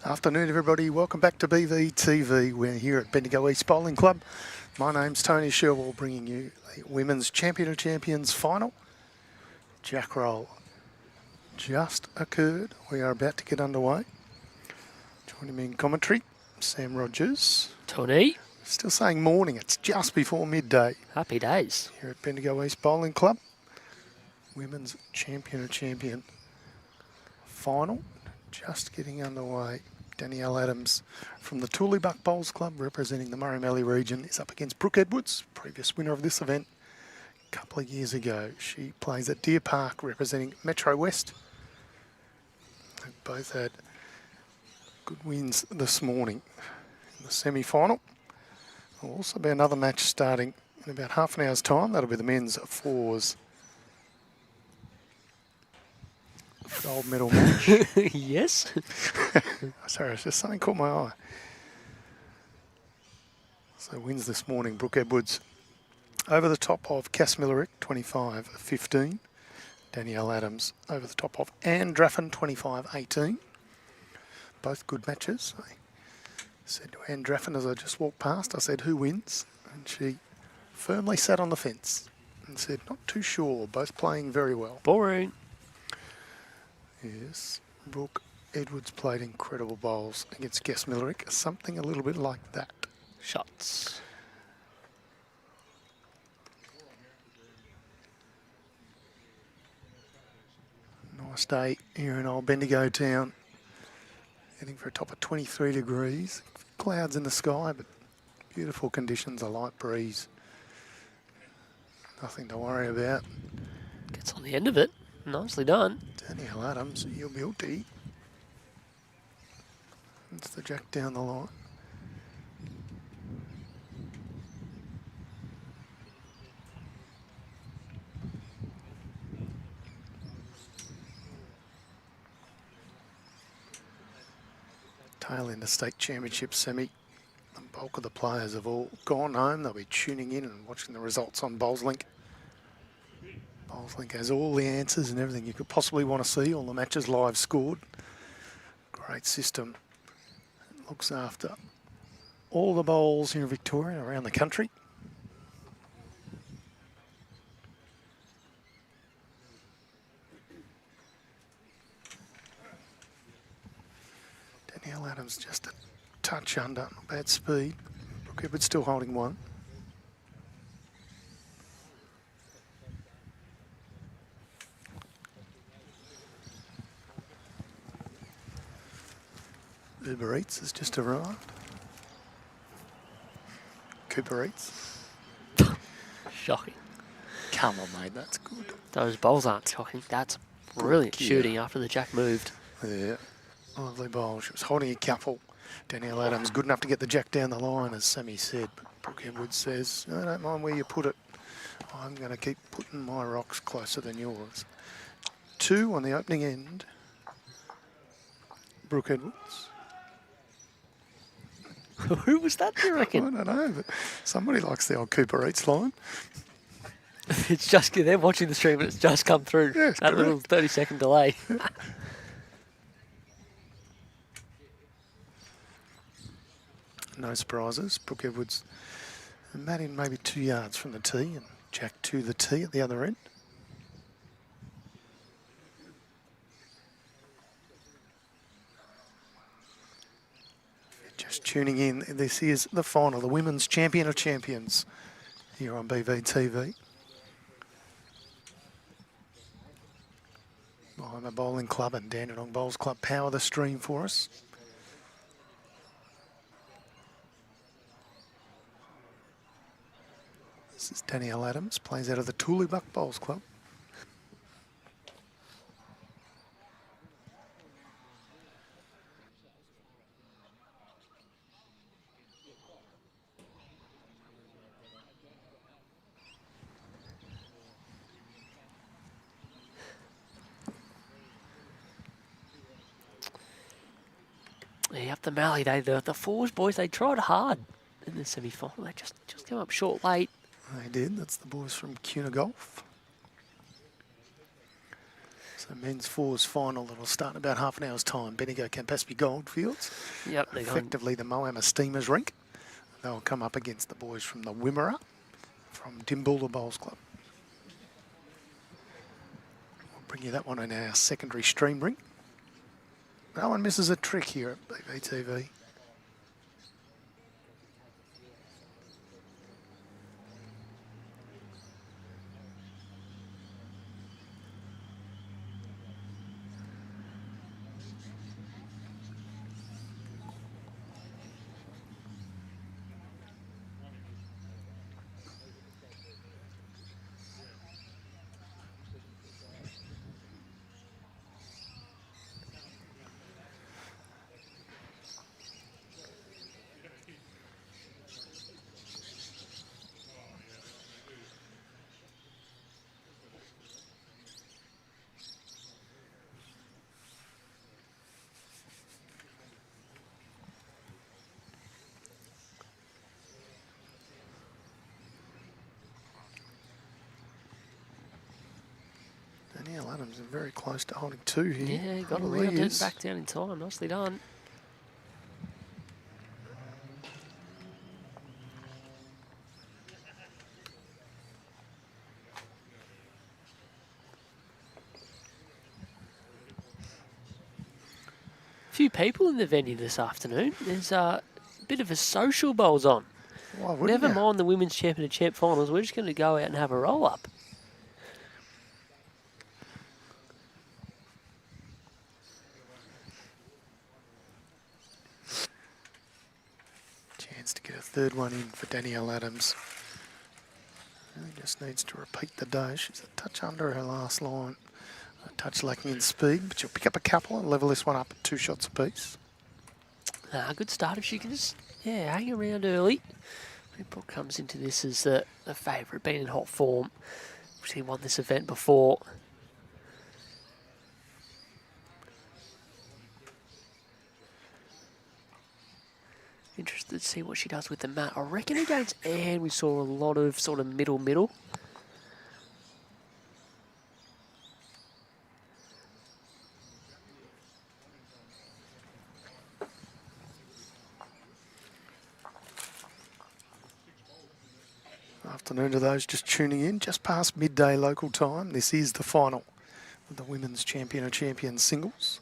Afternoon, everybody. Welcome back to BVTV. We're here at Bendigo East Bowling Club. My name's Tony Sherwell, bringing you the Women's Champion of Champions final. Jack roll just occurred. We are about to get underway. Joining me in commentary, Sam Rogers. Tony. Still saying morning. It's just before midday. Happy days. Here at Bendigo East Bowling Club. Women's Champion of Champion final. Just getting underway. Dannielle Adams from the Tooleybuck Bowls Club, representing the Murray-Mallee region, is up against Brooke Edwards, previous winner of this event a couple of years ago. She plays at Deer Park, representing Metro West. They've both had good wins this morning in the semi-final. There'll also be another match starting in about half an hour's time. That'll be the men's fours gold medal match. Yes. Sorry, it's just something caught my eye. So wins this morning, Brooke Edwards over the top of Cass Millerick, 25-15. Dannielle Adams over the top of Anne Draffin, 25-18. Both good matches. I said to Anne Draffin as I just walked past, I said, who wins? And she firmly sat on the fence and said, not too sure, both playing very well. Boring. Yes, Brooke Edwards played incredible bowls against Cass Millerick, something a little bit like that. Shots. Nice day here in old Bendigo town. Heading for a top of 23 degrees. Clouds in the sky, but beautiful conditions, a light breeze. Nothing to worry about. Gets on the end of it. Nicely done. Dannielle Adams, your beauty. It's the jack down the line. Tail end of state championship semi. The bulk of the players have all gone home. They'll be tuning in and watching the results on BowlsLink. BowlsLink has all the answers and everything you could possibly want to see, all the matches live scored. Great system. It looks after all the bowls here in Victoria, around the country. Dannielle Adams just a touch under, not bad speed. Brooke Edwards still holding one. Uber Eats has just arrived. Cooper Eats. Shocking. Come on, mate, that's good. Those bowls aren't shocking. That's brilliant shooting after the jack moved. Yeah, lovely bowl. She was holding a couple. Dannielle Adams good enough to get the jack down the line, as Sammy said. But Brooke Edwards says, I don't mind where you put it. I'm going to keep putting my rocks closer than yours. Two on the opening end. Brooke Edwards. Who was that, do you reckon? I don't know, but somebody likes the old Cooper Eats line. It's just, they're watching the stream and it's just come through. Yes, that little 30-second delay. No surprises. Brooke Edwards and Matt in maybe 2 yards from the tee, and Jack to the tee at the other end. Just tuning in, this is the final, the Women's Champion of Champions here on BVTV. Moama Bowling Club and Dandenong Bowls Club power the stream for us. This is Dannielle Adams, plays out of the Tooleybuck Bowls Club. Yeah, up the Mallee, the fours boys, they tried hard in the semi-final. They just came up short late. They did. That's the boys from CUNA Golf. So men's fours final that'll start in about half an hour's time. Bendigo Campaspe Goldfields. Yep, they're going. Effectively the Moama Steamers rink. They'll come up against the boys from the Wimmera from Dimbulla Bowls Club. We'll bring you that one in our secondary stream ring. No one misses a trick here at BVTV. Dannielle's Adams are very close to holding two here. Yeah, got Really around it is. back down in time. Nicely done. Few people in the venue this afternoon. There's a bit of a social bowls on. Why wouldn't Never you? mind the women's champion and champ finals. We're just going to go out and have a roll up. Chance to get a third one in for Dannielle Adams. Really just needs to repeat the day. She's a touch under her last line. A touch lacking in speed, but she'll pick up a couple and level this one up at 2 shots apiece. Good start if she can just, hang around early. Brooke comes into this as the favourite, being in hot form. She won this event before. Interested to see what she does with the mat. I reckon against Anne we saw a lot of sort of middle. Afternoon to those just tuning in, just past midday local time. This is the final of the Women's Champion of Champions singles.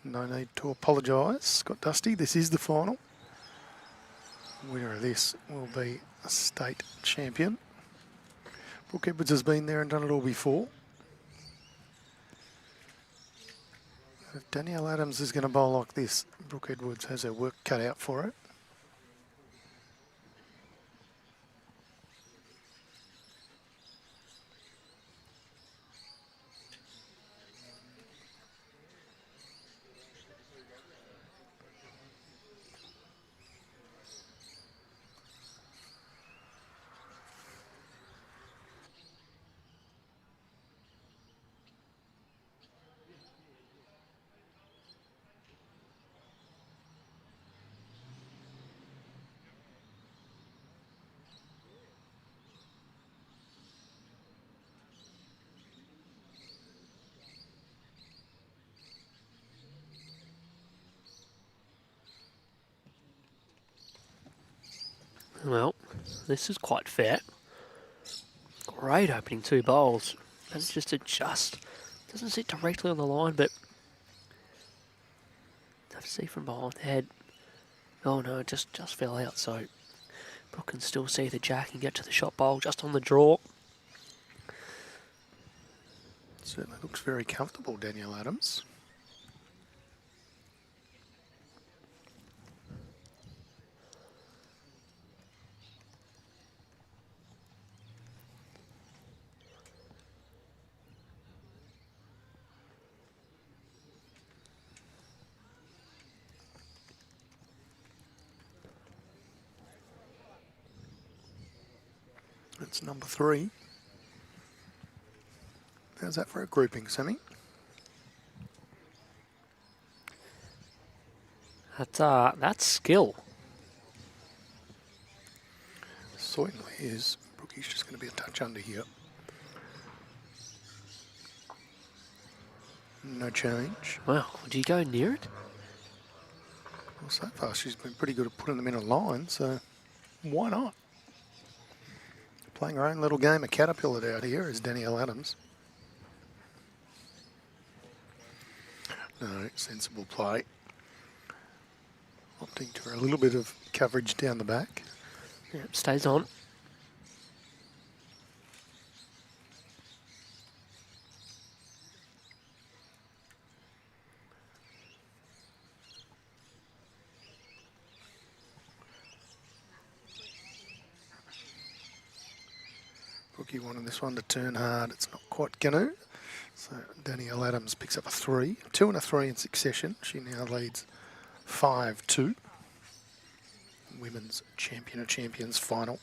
No need to apologise, Scott Dusty. This is the final. Winner of this will be a state champion. Brooke Edwards has been there and done it all before. If Dannielle Adams is going to bowl like this, Brooke Edwards has her work cut out for it. Well, this is quite fair. Great opening 2 bowls. That's just adjust. Doesn't sit directly on the line, but tough to see from behind the head. Oh no, it just fell out, so Brooke can still see the jack and get to the shot bowl just on the draw. Certainly looks very comfortable, Dannielle Adams. That's number 3. How's that for a grouping, Sammy? That's skill. Certainly is. Brookie's just going to be a touch under here. No change. Wow, would you go near it? Well, so far she's been pretty good at putting them in a line, so why not? Playing her own little game of caterpillar out here is Dannielle Adams. No, sensible play. Opting for a little bit of coverage down the back. Yep, stays on. Brookie wanted this one to turn hard. It's not quite going to. So Dannielle Adams picks up a 3. 2 and a 3 in succession. She now leads 5-2. Women's Champion of Champions final.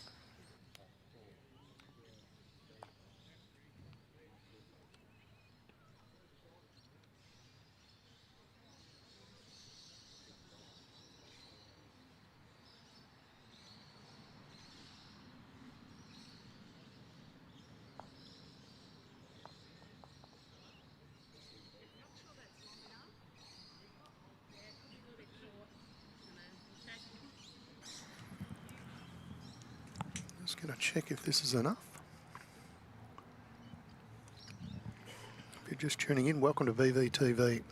Just going to check if this is enough. If you're just tuning in, welcome to BVTV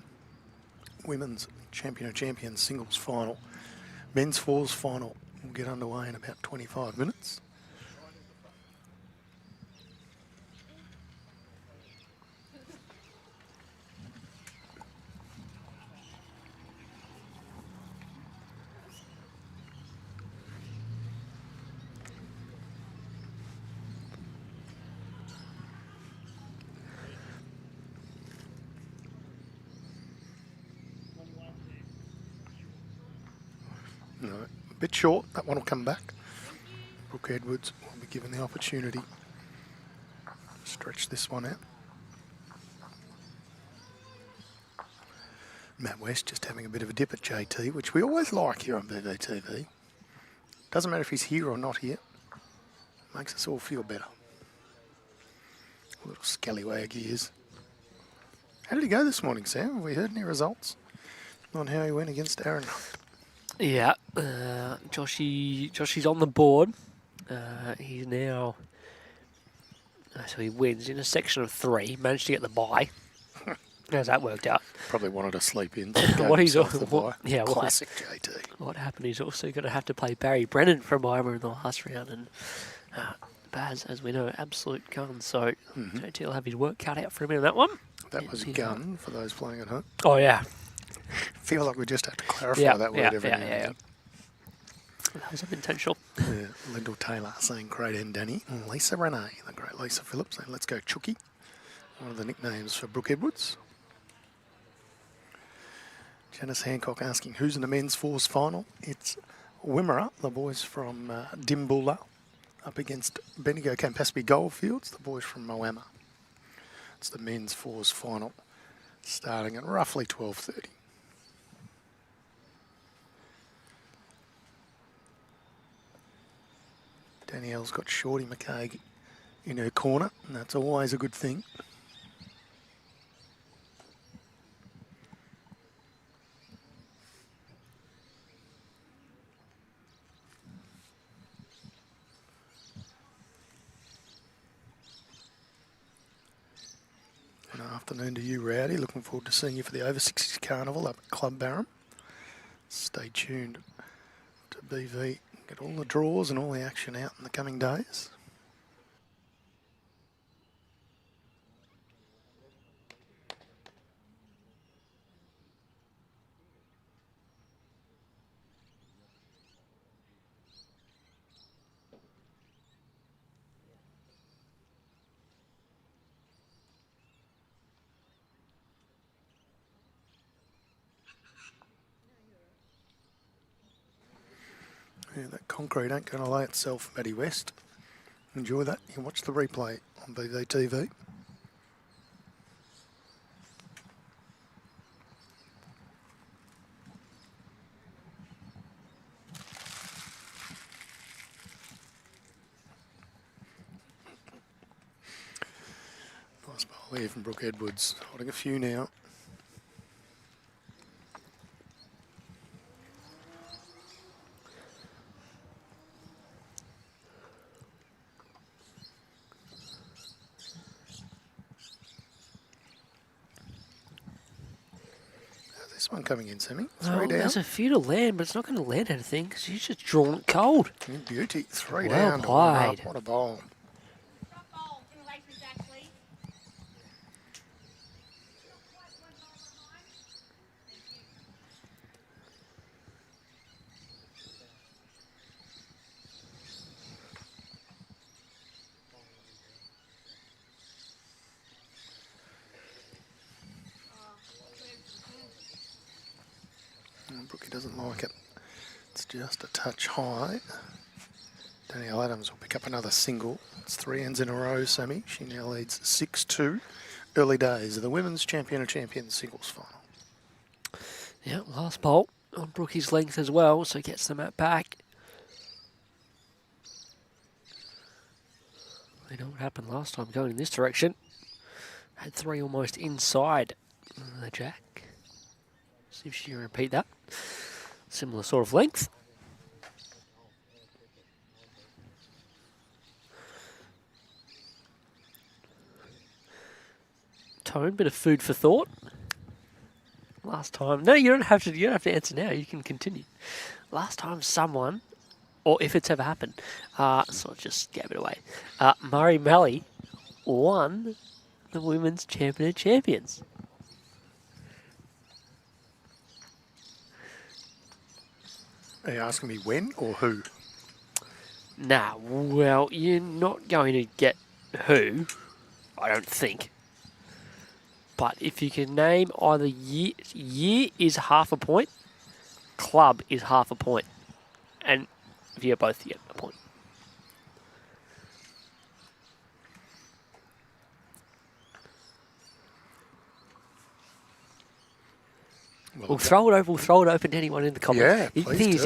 Women's Champion of Champions singles final. Men's fours final will get underway in about 25 minutes. No, a bit short. That one will come back. Brooke Edwards will be given the opportunity to stretch this one out. Matt West just having a bit of a dip at JT, which we always like here on BVTV. Doesn't matter if he's here or not here. Makes us all feel better. A little scallywag he is. How did he go this morning, Sam? Have we heard any results on how he went against Aaron? Yeah, Joshy's on the board. He's now... So he wins in a section of 3. Managed to get the bye. How's that worked out? Probably wanted to sleep in. What he's Classic JT. What happened? He's also going to have to play Barry Brennan from Moama in the last round, and Baz, as we know, absolute gun. So JT will have his work cut out for him in that one. That was a gun for those playing at home. Oh yeah. Feel like we just have to clarify that word every now and then. That was intentional. Yeah, Lyndall Taylor saying great end, Danny. And Lisa Renee, the great Lisa Phillips saying let's go Chookie. One of the nicknames for Brooke Edwards. Janice Hancock asking who's in the men's fours final. It's Wimmera, the boys from Dimboola, up against Bendigo Campaspe Goldfields, the boys from Moama. It's the men's fours final, starting at roughly 12:30. Dannielle's got Shorty McCaig in her corner, and that's always a good thing. Good afternoon to you, Rowdy. Looking forward to seeing you for the Over 60s Carnival up at Club Barham. Stay tuned to BV. Get all the draws and all the action out in the coming days. Yeah, that concrete ain't going to lay itself, Matty West. Enjoy that. You can watch the replay on BVTV. clear from Brooke Edwards. Holding a few now. This one coming in, Sammy. Three down. There's a few to land, but it's not going to land anything because she's just drawn it cold. Beauty. Three Well down to one played. up. What a bowl. Brookie doesn't like it. It's just a touch high. Dannielle Adams will pick up another single. It's 3 ends in a row, Sammy. She now leads 6-2. Early days of the Women's Champion of Champions singles final. Yeah, last bolt on Brookie's length as well, so gets the mat back. We know what happened last time going in this direction. Had 3 almost inside the jack. See if she can repeat that. Similar sort of length. Tone, bit of food for thought. Last time, no, you don't have to answer now. You can continue. Last time, someone, or if it's ever happened, so I just gave it away. Mallee won the Women's Champion of Champions. Are you asking me when or who? Nah, well, you're not going to get who, I don't think. But if you can name either year is half a point, club is half a point. And if you're both, you get a point. We'll throw it open to anyone in the comments. Yeah, The thing is,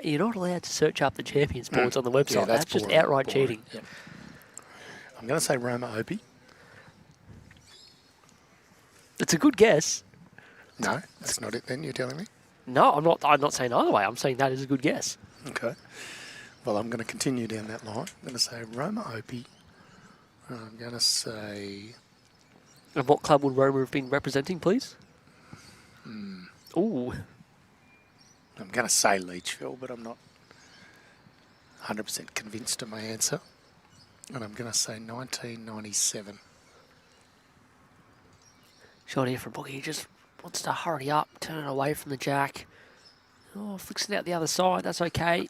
you're not allowed to search up the champions boards on the website. Yeah, that's just boring, outright boring. cheating. Yep. I'm going to say Roma Opie. It's a good guess. No, that's not it then, you're telling me? No, I'm not saying either way. I'm saying that is a good guess. Okay. Well, I'm going to continue down that line. I'm going to say Roma Opie. I'm going to say... And what club would Roma have been representing, please? Ooh. I'm going to say Leachville, but I'm not 100% convinced of my answer. And I'm going to say 1997. Shot here from Boogie. He just wants to hurry up, turn it away from the jack. Oh, flicks it out the other side. That's okay.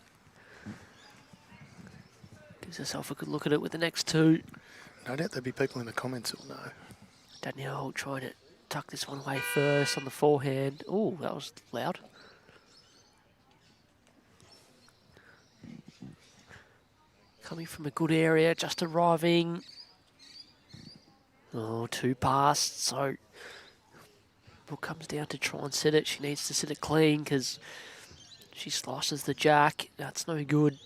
Gives herself a good look at it with the next 2. No doubt there'll be people in the comments who'll know. Dannielle trying to tuck this one away first on the forehand. Oh, that was loud. Coming from a good area, just arriving. Oh, 2 past, so Brooke comes down to try and sit it. She needs to sit it clean because she slices the jack. That's no good.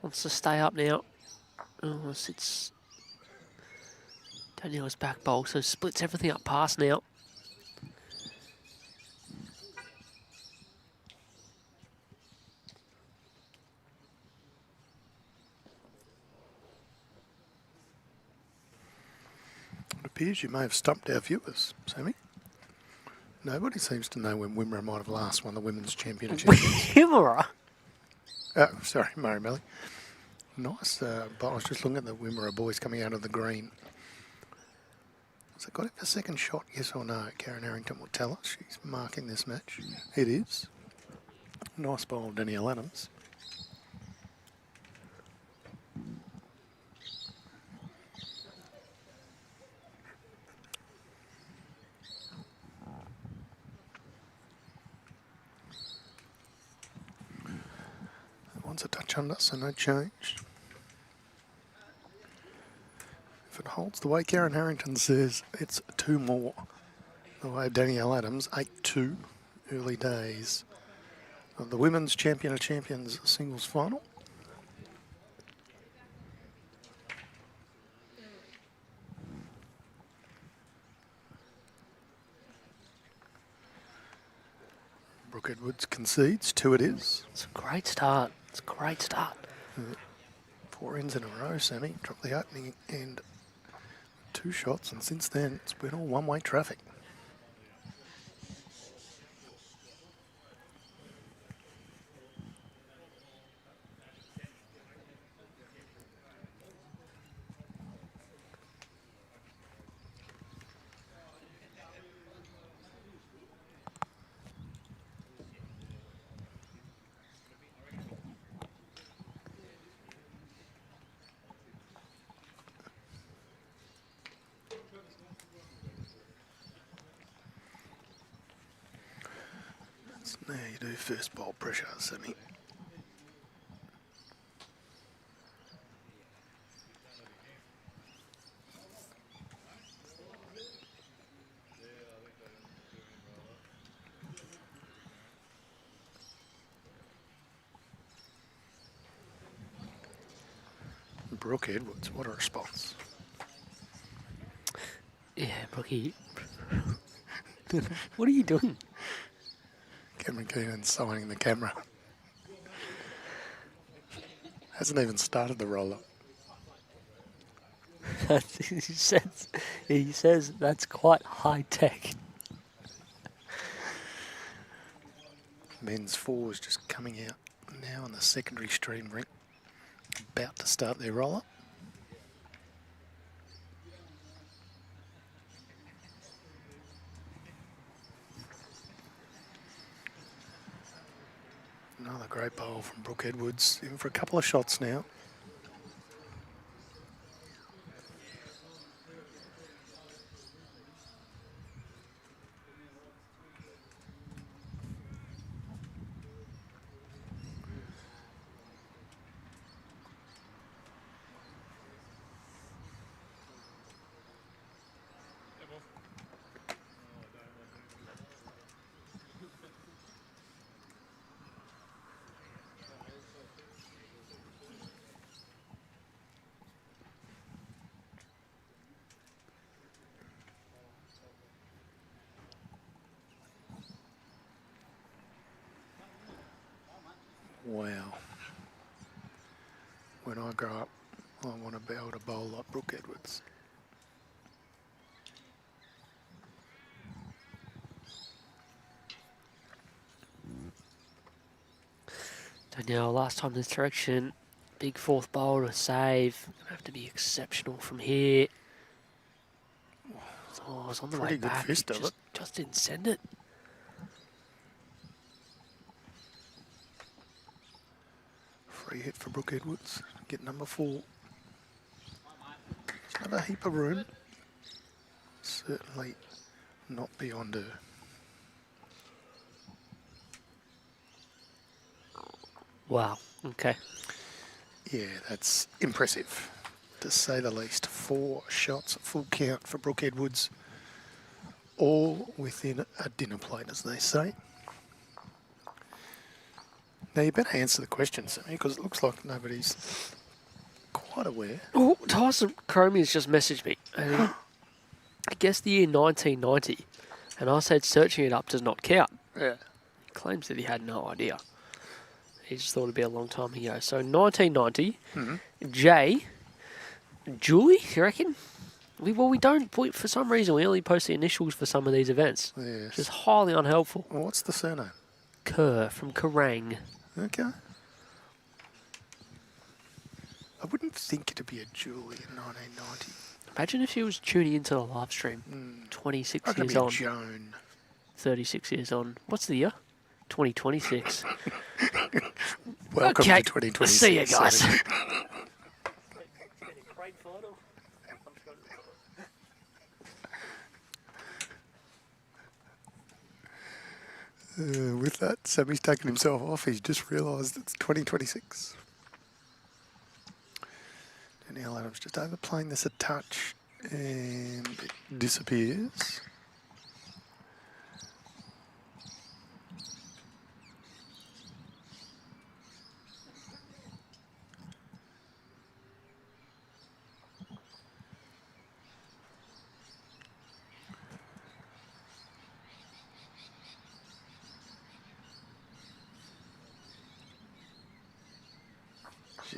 Wants to stay up now. Oh, sits Dannielle's back bowl, so splits everything up past now. It appears you may have stumped our viewers, Sammy. Nobody seems to know when Wimmera might have last won the Women's Champion of Champions. Wimmera? Oh, sorry, Mallee. Nice, but I was just looking at the Wimmera boys coming out of the green. Has it got it for second shot, yes or no? Karen Harrington will tell us. She's marking this match. It is. Nice bowl, Dannielle Adams. One's a touch under, so no change. If it holds the way Karen Harrington says, it's 2 more. the way of Dannielle Adams, 8-2, early days of the Women's Champion of Champions singles final. Brooke Edwards concedes, 2 it is. It's a great start. It's a great start. 4 ends in a row, Sammy. Dropped the opening and 2 shots, and since then it's been all one-way traffic. Now you do first bowl pressure, Sammy. Brooke Edwards, what a response. Yeah, Brookie. What are you doing? Cameron Keenan signing the camera. Hasn't even started the roller. he says that's quite high tech. Men's 4s just coming out now on the secondary stream rink. About to start their roller. Another great bowl from Brooke Edwards, in for a couple of shots now. Wow. When I grow up, I want to be able to bowl like Brooke Edwards. Danielle, last time this direction, big fourth bowl to save. Gonna have to be exceptional from here. Oh, I was on the way Pretty good back. fist of it. Just didn't send it. Free hit for Brooke Edwards. Get number 4. There's another heap of room. Certainly not beyond her. Wow. Okay. Yeah, that's impressive, to say the least. 4 shots, full count for Brooke Edwards, all within a dinner plate, as they say. Now, you better answer the question, Sammy, because it looks like nobody's quite aware. Oh, Tyson Cromie's just messaged me. And I guess the year 1990. And I said searching it up does not count. Yeah. He claims that he had no idea. He just thought it'd be a long time ago. So 1990, Julie, you reckon? We don't, for some reason, we only post the initials for some of these events. Yes. Which is highly unhelpful. Well, what's the surname? Kerr from Kerrang. Okay. I wouldn't think it'd be a Julie in 1990. Imagine if she was tuning into the live stream. 26 years on. Joan. 36 years on. What's the year? 2026. Welcome Okay, to 2026. see you guys. With that, Sammy's taken himself off. He's just realised it's 2026. Dannielle Adams just overplaying this a touch and it disappears.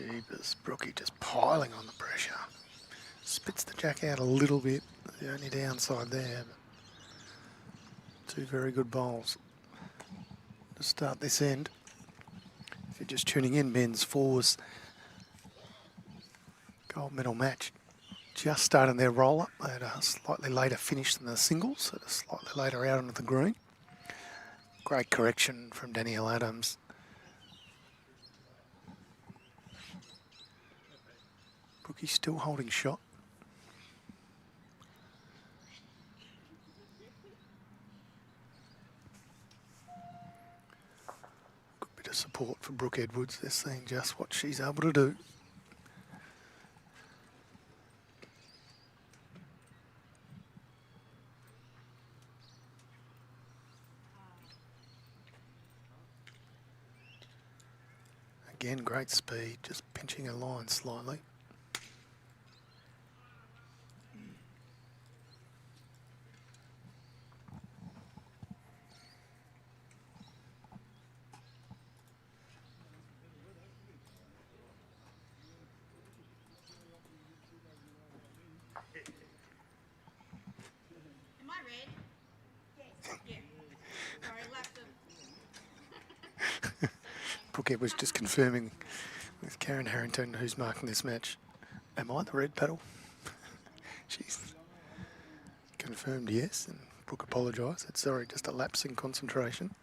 Jeepers, Brookie just piling on the pressure. Spits the jack out a little bit. The only downside there. Two very good bowls to start this end. If you're just tuning in, men's fours gold medal match. Just starting their roll-up. They had a slightly later finish than the singles, so slightly later out onto the green. Great correction from Danniellle Adams. Brookie still holding shot. Good bit of support for Brooke Edwards. They're seeing just what she's able to do. Again, great speed, just pinching a line slightly. Am I red? Yes. Yeah. Sorry, left of. Brooke Edwards just confirming with Karen Harrington, who's marking this match. Am I the red paddle? She's confirmed yes, and Brooke apologised. It's sorry, just a lapse in concentration.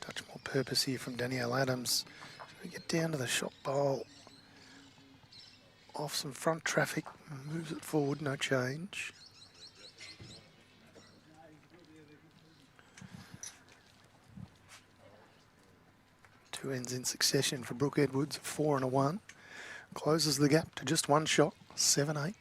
Touch more purpose here from Danniellle Adams. We get down to the shot bowl. Off some front traffic, moves it forward, no change. Two ends in succession for Brooke Edwards, 4 and a 1. Closes the gap to just one shot, 7-8.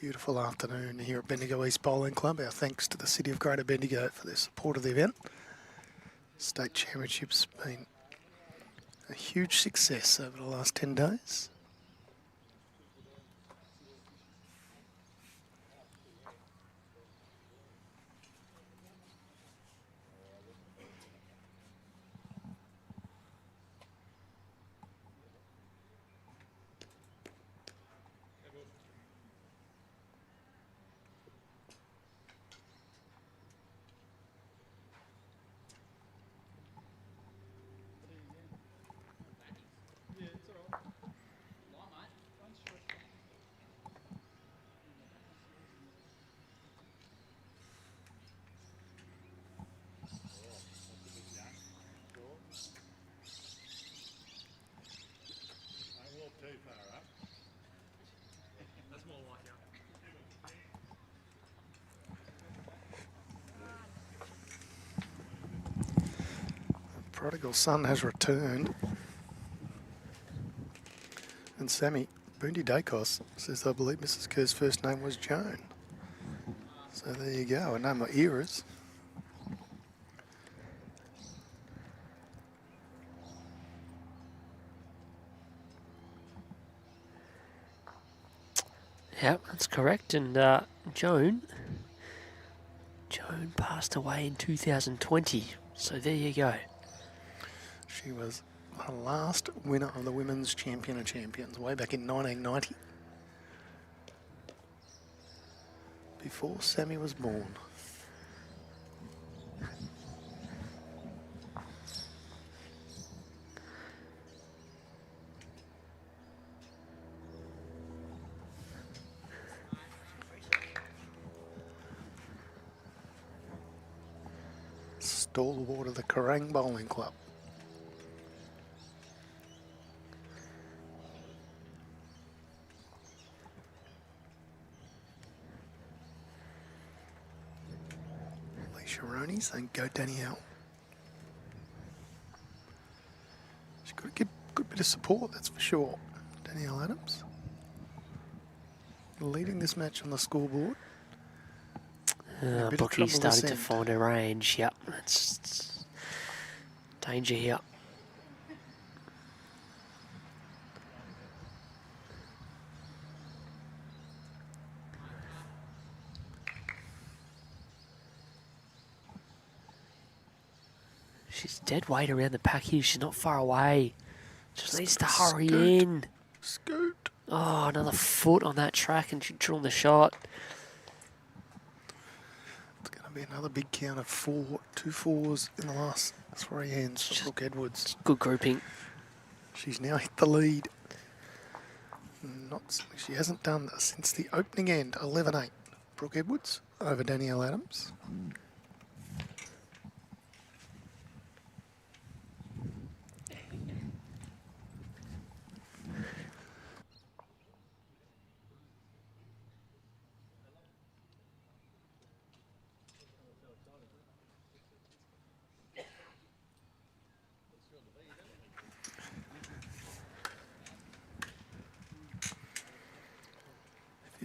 Beautiful afternoon here at Bendigo East Bowling Club. Our thanks to the City of Greater Bendigo for their support of the event. State Championship's been a huge success over the last 10 days. Prodigal son has returned. And Sammy, Boondy Dacos says, I believe Mrs. Kerr's first name was Joan. So there you go, I know my eras. Yep, that's correct. And Joan passed away in 2020. So there you go. She was the last winner of the Women's Champion of Champions way back in 1990. Before Sammy was born. Stalwart of the Kerrang Bowling Club. Sharonis and go Dannielle. She's got a good bit of support, that's for sure. Dannielle Adams leading this match on the scoreboard. A bit of Brookie trouble starting this to end. find her range. Yep, it's danger here. She's dead weight around the pack here. She's not far away. Just needs to hurry Scoot. in. Scoot. Oh, another foot on that track and she's drawn the shot. It's going to be another big count of 4, 2 fours in the last 3 ends for Brooke Edwards. Good grouping. She's now hit the lead. She hasn't done that since the opening end, 11-8. Brooke Edwards over Dannielle Adams.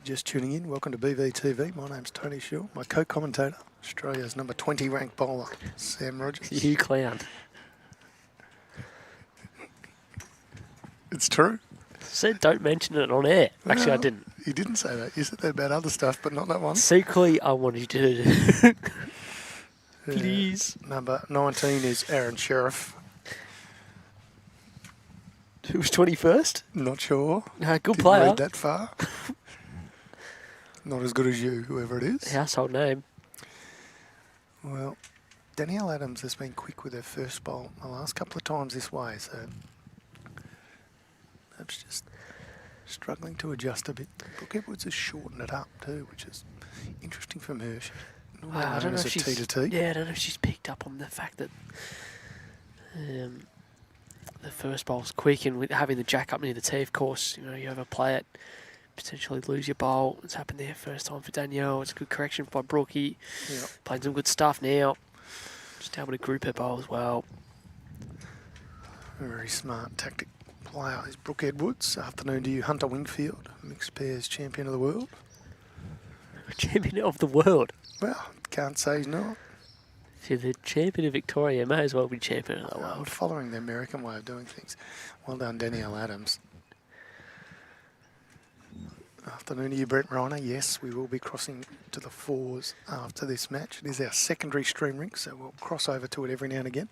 Just tuning in, welcome to BVTV. My name's Tony Shaw. My co-commentator, Australia's number 20 ranked bowler, Sam Rogers. You clown. It's true. Said don't mention it on air. Actually, I No, didn't. You didn't say that. You said that about other stuff, but not that one. Secretly, I wanted you to. Please. Number 19 is Aaron Sheriff. Who was 21st? Not sure. Good Didn't player. read that far. Not as good as you, whoever it is. Household name. Well, Dannielle Adams has been quick with her first bowl the last couple of times this way, so perhaps just struggling to adjust a bit. Brooke Edwards has shortened it up too, which is interesting from her. She's normally I don't known know as if a she's. T to T. Yeah, I don't know if she's picked up on the fact that the first bowl's quick, and with having the jack up near the tee, of course, you know, you overplay it, potentially lose your bowl. It's happened there first time for Dannielle. It's a good correction by Brookie. Yep. Playing some good stuff now. Just able to group her bowl as well. Very smart tactic player is Brooke Edwards. Afternoon to you, Hunter Wingfield, mixed pairs champion of the world. Champion of the world. Well, can't say he's not. If you're the champion of Victoria, may as well be champion of the world. Following the American way of doing things. Well done, Dannielle Adams. Afternoon to you, Brent Reiner. Yes, we will be crossing to the 4s after this match. It is our secondary stream ring, so we'll cross over to it every now and again.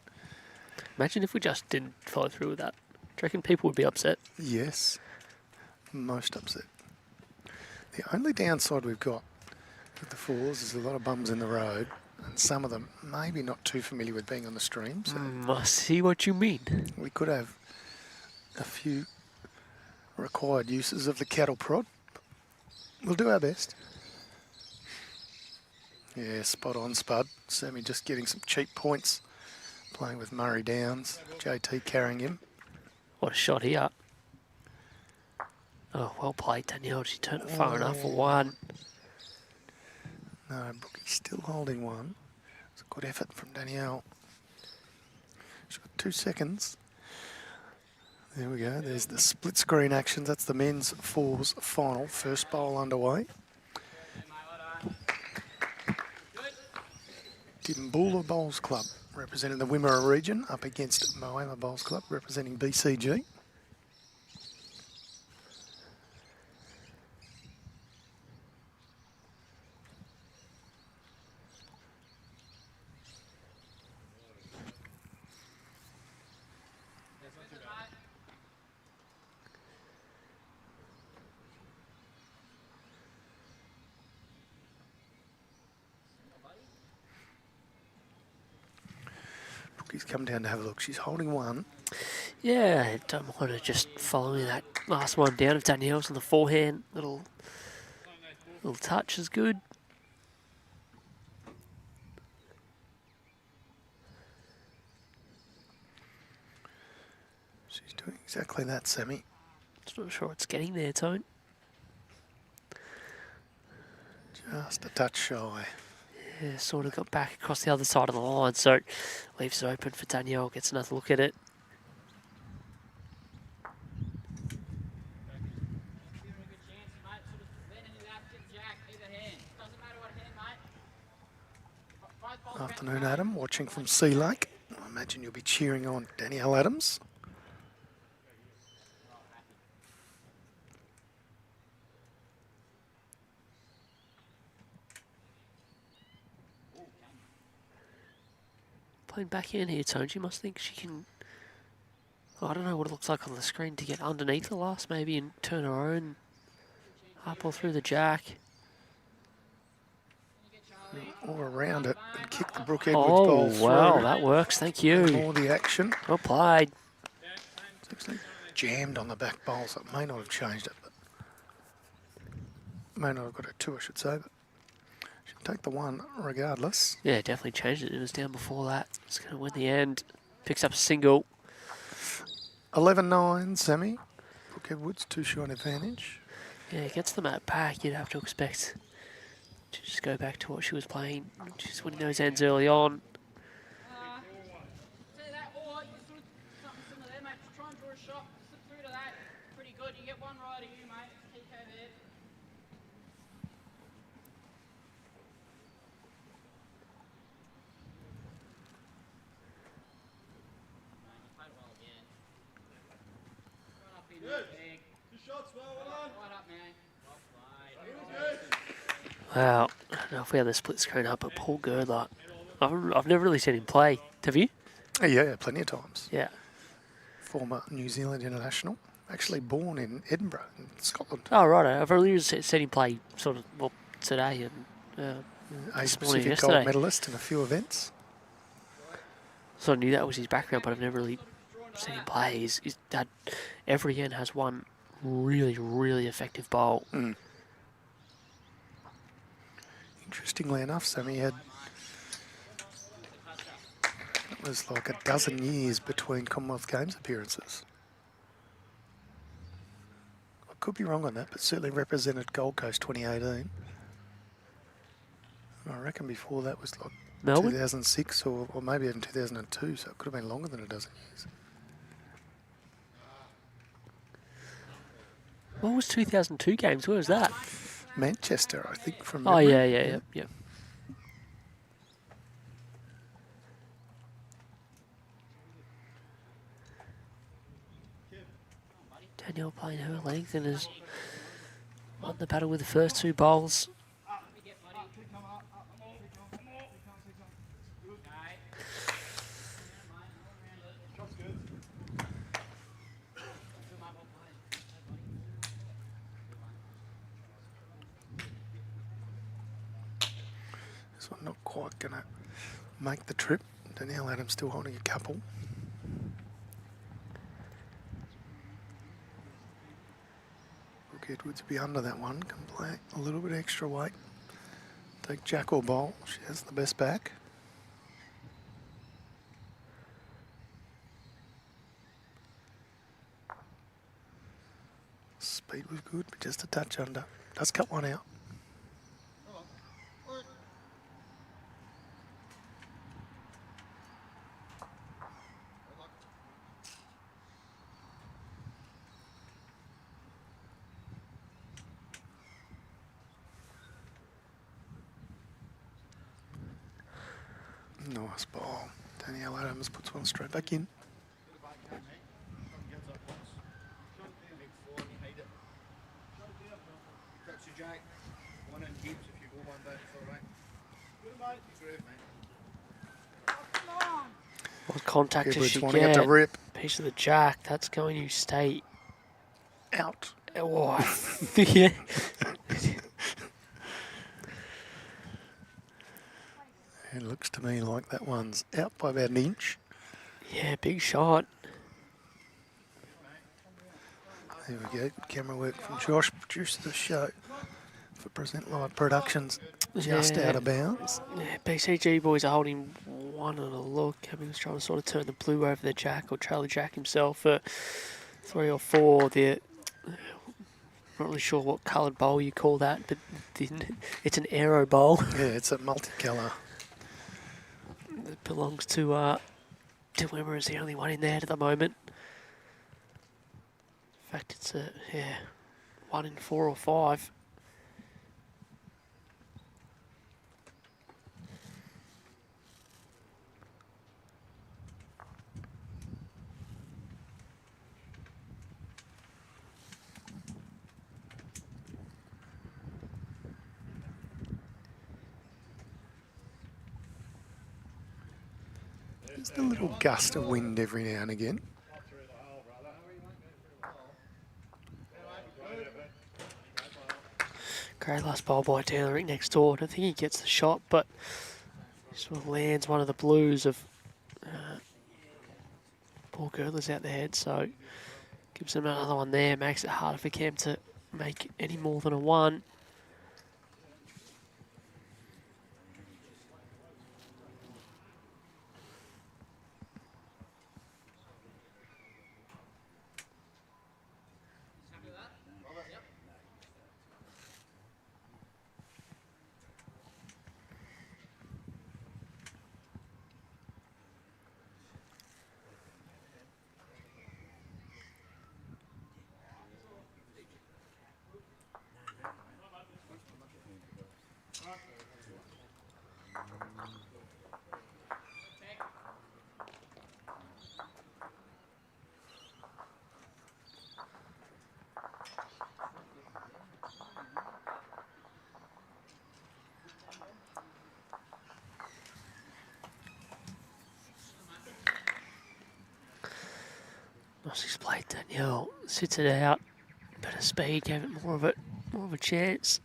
Imagine if we just didn't follow through with that. Do you reckon people would be upset? Yes, most upset. The only downside we've got with the 4s is a lot of bums in the road, and some of them maybe not too familiar with being on the stream, so I see what you mean. we could have a few required uses of the cattle prod. We'll do our best. Yeah, spot on, Spud. Sammy just getting some cheap points, playing with Murray Downs. JT carrying him. What a shot here. Oh, well played, Dannielle. She turned it far enough for one. No, Brookie's still holding one. It's a good effort from Dannielle. She's got 2 seconds. There we go. There's the split screen actions. That's the men's 4s final. First bowl underway. Timbulla Bowls Club representing the Wimmera region up against Moama Bowls Club representing BCG. He's come down to have a look. She's holding one. Yeah, I don't want to just following that last one down of Dannielle's on the forehand. Little touch is good. She's doing exactly that, Sammy. Just not sure it's getting there, Tone. Just a touch shy. Yeah, sort of got back across the other side of the line, so leaves it open for Danielle. Gets another look at it. Afternoon, Adam, watching from Sea Lake. I imagine you'll be cheering on Dannielle Adams. Playing backhand here, Tone. She must think she can... I don't know what it looks like on the screen to get underneath the last maybe and turn her own up or through the jack. Or around it and kick the Brooke Edwards Oh, bowl through. wow, that works. Thank you. More the action. Well played. It's actually jammed on the back bowl, so it may not have changed it. But may not have got it two, I should say. But she'll take the one regardless. Yeah, definitely changed it. It was down before that. It's going to win the end. Picks up a single. 11-9, Sammy. Brooke Edwards, 2-shot advantage. Yeah, against the mat back, you'd have to expect to just go back to what she was playing. She's winning those ends early on. Wow, now if we had the split screen up, but Paul Girdler, I've never really seen him play. Have you? Yeah, plenty of times. Yeah. Former New Zealand international. Actually born in Edinburgh, in Scotland. Oh, right. I've only seen him play sort of, well, today and A this morning, Pacific yesterday. gold medalist in a few events. So I knew that was his background, but I've never really seen him play. He's had, every end has one really, really effective bowl. Mm. Interestingly enough, Sammy had, it was like a dozen years between Commonwealth Games appearances. I could be wrong on that, but certainly represented Gold Coast 2018. I reckon before that was like Melbourne? 2006 or maybe even 2002, so it could have been longer than a dozen years. What was 2002 games? Where was that? Manchester, I think, from Oh, memory. yeah. Danielle playing her length and has won the battle with the first two bowls. This one not quite going to make the trip. Dannielle Adams still holding a couple. Brooke Edwards will be under that one. Can play a little bit extra weight. Take jack or bowl. She has the best back. Speed was good, but just a touch under. Does cut one out. Nice ball. Dannielle Adams puts one straight back in. What contact does Edwards she wanting it get? to rip. Piece of the jack. That's going to stay. Out. Oh, yeah. It looks to me like that one's out by about an inch. Yeah, big shot. There we go. Good camera work from Josh, producer of the show for Present Live Productions. Just Yeah. out of bounds. Yeah, BCG boys are holding one on a look. Kevin was trying to sort of turn the blue over the jack or trail the jack himself for 3 or 4. The not really sure what coloured bowl you call that, but it's an aero bowl. Yeah, it's a multicolour. It belongs to Wimmer is the only one in there at the moment. In fact, it's a 1 in 4 or 5. Just a little gust of wind every now and again. Great last bowl by Taylor next door. I don't think he gets the shot, but he sort of lands one of the blues of Paul Girdler's out the head, so gives him another one there. Makes it harder for Cam to make any more than a 1. Nicely played, Danielle. Sits it out. Better speed, gave it more of a chance.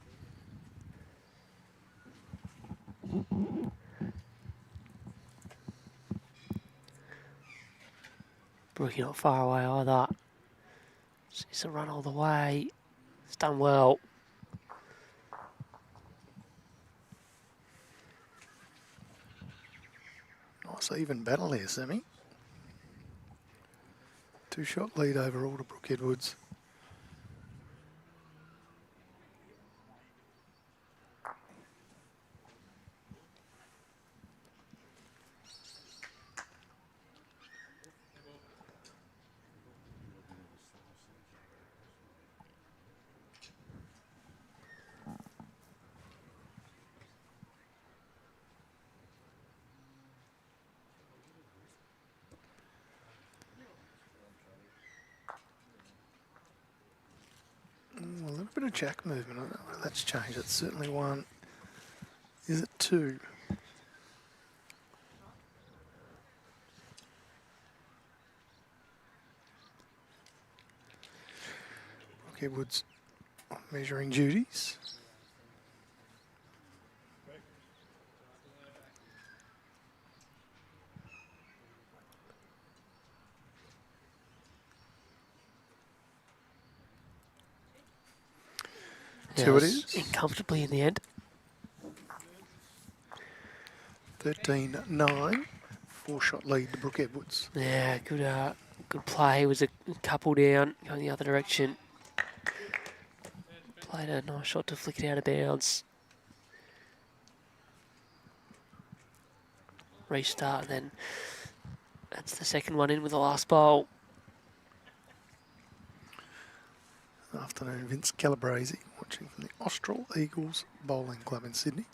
Brookie not far away either. Sees a run all the way. It's done well. Nice even battle here, Sammy. 2-shot lead overall to Brooke Edwards. A little bit of jack movement. I don't know whether that's changed. It's certainly 1. Is it 2? Brooke Edwards on measuring duties. Two it is. In comfortably in the end. 13-9. 4-shot lead to Brooke Edwards. Yeah, good play. It was a couple down, going the other direction. Played a nice shot to flick it out of bounds. Restart, and then that's the second one in with the last bowl. Afternoon, Vince Calabrese watching from the Austral Eagles Bowling Club in Sydney.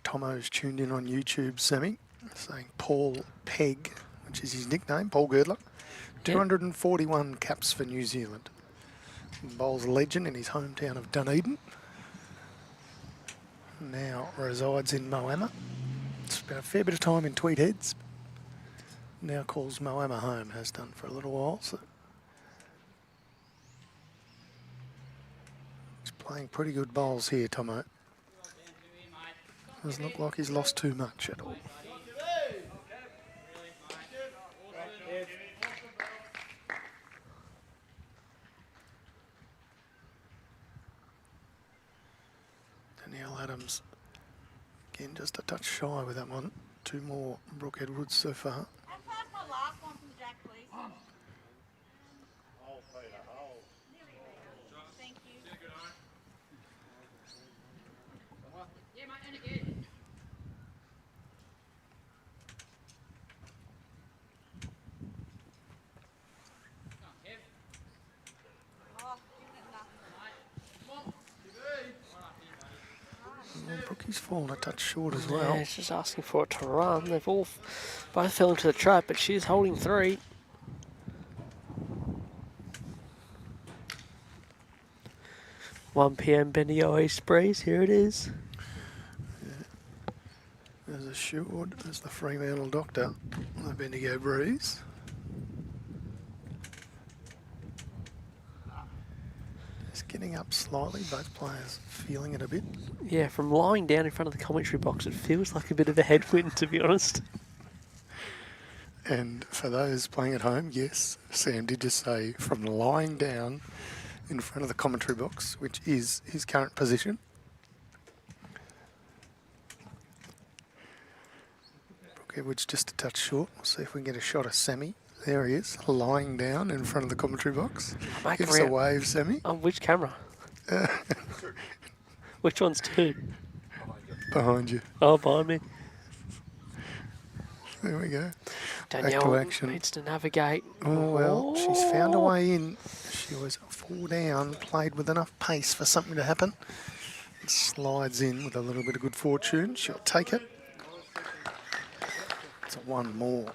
Tomo's tuned in on YouTube, Sammy, saying Paul Pegg, which is his nickname, Paul Girdler. 241 caps for New Zealand. Bowls legend in his hometown of Dunedin. Now resides in Moama. Spent a fair bit of time in Tweed Heads. now calls Moama home, has done for a little while. So he's playing pretty good bowls here, Tomo. Doesn't look like he's lost too much at all. Danniellle Adams, again, just a touch shy with that one. 2 more Brooke Edwards so far. And pass my last one from the jack, please. Thank you. Yeah, mate, and again. Oh, giving it nothing. Well, Brookie's fallen a touch short as Yeah, well. he's just asking for it to run. They've all both fell into the trap, but she's holding 3. PM Bendigo East Breeze, here it is. There's a short, there's the Fremantle Doctor, the Bendigo Breeze. Just getting up slightly, both players feeling it a bit. Yeah, from lying down in front of the commentary box, it feels like a bit of a headwind, to be honest. And for those playing at home, yes, Sam did just say from lying down in front of the commentary box, which is his current position. Brooke Edwards just a touch short. We'll see if we can get a shot of Sammy. There he is, lying down in front of the commentary box. Mate, Give us a wave, Sammy. On which camera? Which one's 2? Behind you. Oh, behind me. There we go. Danniellle action. needs to navigate. Oh, well, she's found a way in. She was 4 down, played with enough pace for something to happen. It slides in with a little bit of good fortune. She'll take it. It's a 1 more.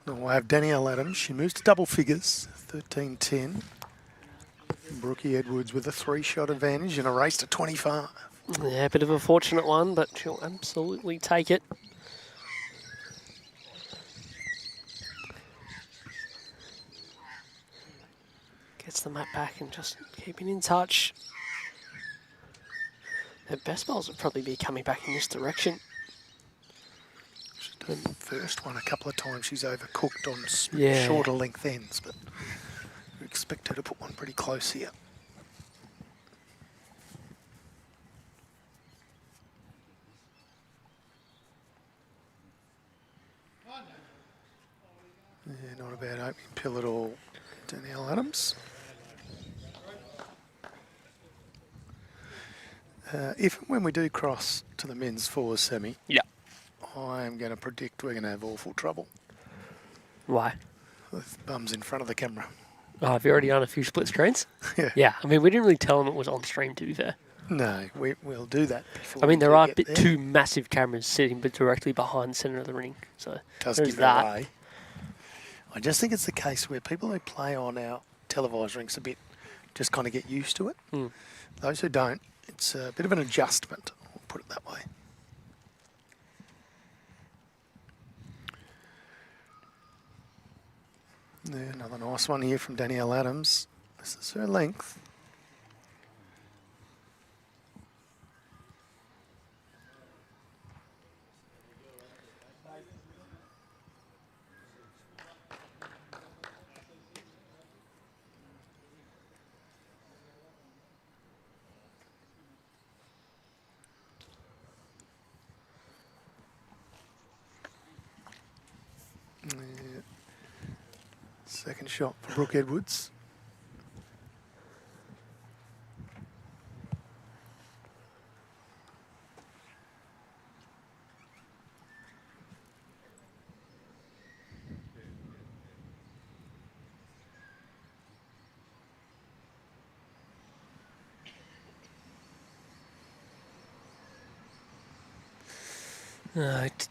Now I have Danniellle Adams. She moves to double figures, 13-10. Brookie Edwards with a 3-shot advantage in a race to 25. Yeah, a bit of a fortunate one, but she'll absolutely take it. Gets the mat back and just keeping in touch. Her best bowls would probably be coming back in this direction. She's done the first one a couple of times. She's overcooked on Yeah. shorter length ends, but we expect her to put one pretty close here. Yeah, not a bad opening pill at all. Danniellle Adams. If and when we do cross to the men's 4 semi, Yeah. I am going to predict we're going to have awful trouble Why? with bums in front of the camera. Oh, have you already done a few split screens? Yeah. Yeah, I mean, we didn't really tell them it was on stream, to be fair. No, we'll do that before I mean, we there do are get there. 2 massive cameras sitting directly behind the centre of the ring, so Does there's give it that. away. I just think it's the case where people who play on our televised rinks a bit just kind of get used to it. Those who don't, it's a bit of an adjustment, we'll put it that way. Yeah, another nice one here from Danniellle Adams. This is her length. Yeah. Second shot for Brooke Edwards.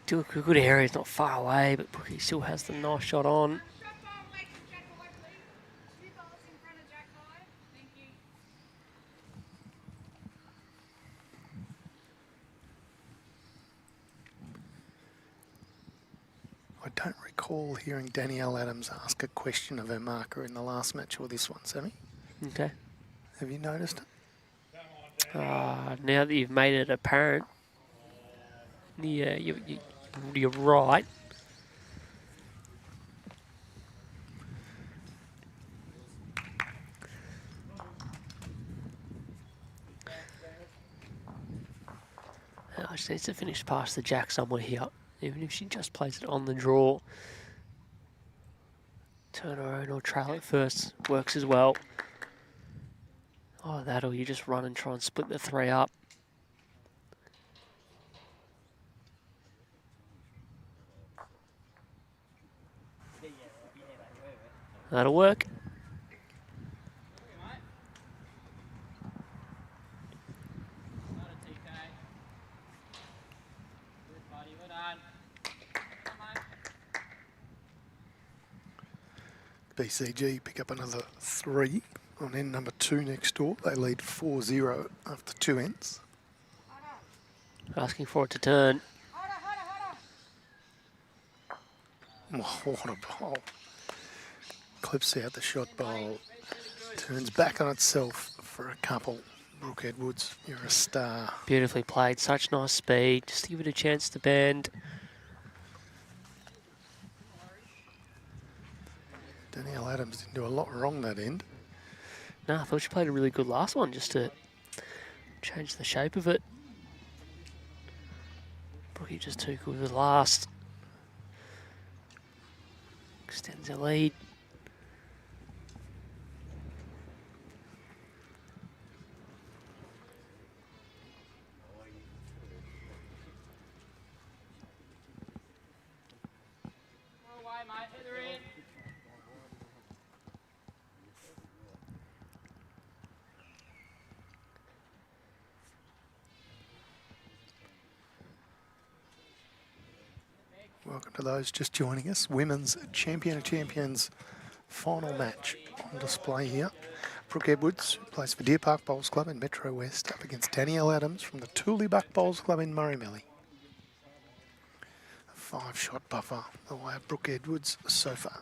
Do a good area, it's not far away, but Brookie still has the nice shot on. Shot ball away from Jack High, please. 2 balls in front of Jack High. Thank you. I don't recall recall hearing Dannielle Adams ask a question of her marker in the last match or this one, Sammy. Okay. Have you noticed it? Now that you've made it apparent, yeah, you're right. She just needs to finish past the jack somewhere here. Even if she just plays it on the draw. Turn her own or trail it first. Works as well. Oh, that or you just run and try and split the three up. That'll work. BCG pick up another 3 on end number 2 next door. They lead 4-0 after 2 ends. Asking for it to turn. Oh, what a bowl. Clips out the shot bowl. Turns back on itself for a couple. Brooke Edwards, you're a star. Beautifully played. Such nice speed. Just give it a chance to bend. Dannielle Adams didn't do a lot wrong that end. No, I thought she played a really good last one just to change the shape of it. Brookie just too good with last. Extends her lead. Welcome to those just joining us. Women's Champion of Champions final match on display here. Brooke Edwards plays for Deer Park Bowls Club in Metro West up against Dannielle Adams from the Tooleybuck Bowls Club in Murray Mallee. A 5-shot buffer the way of Brooke Edwards so far.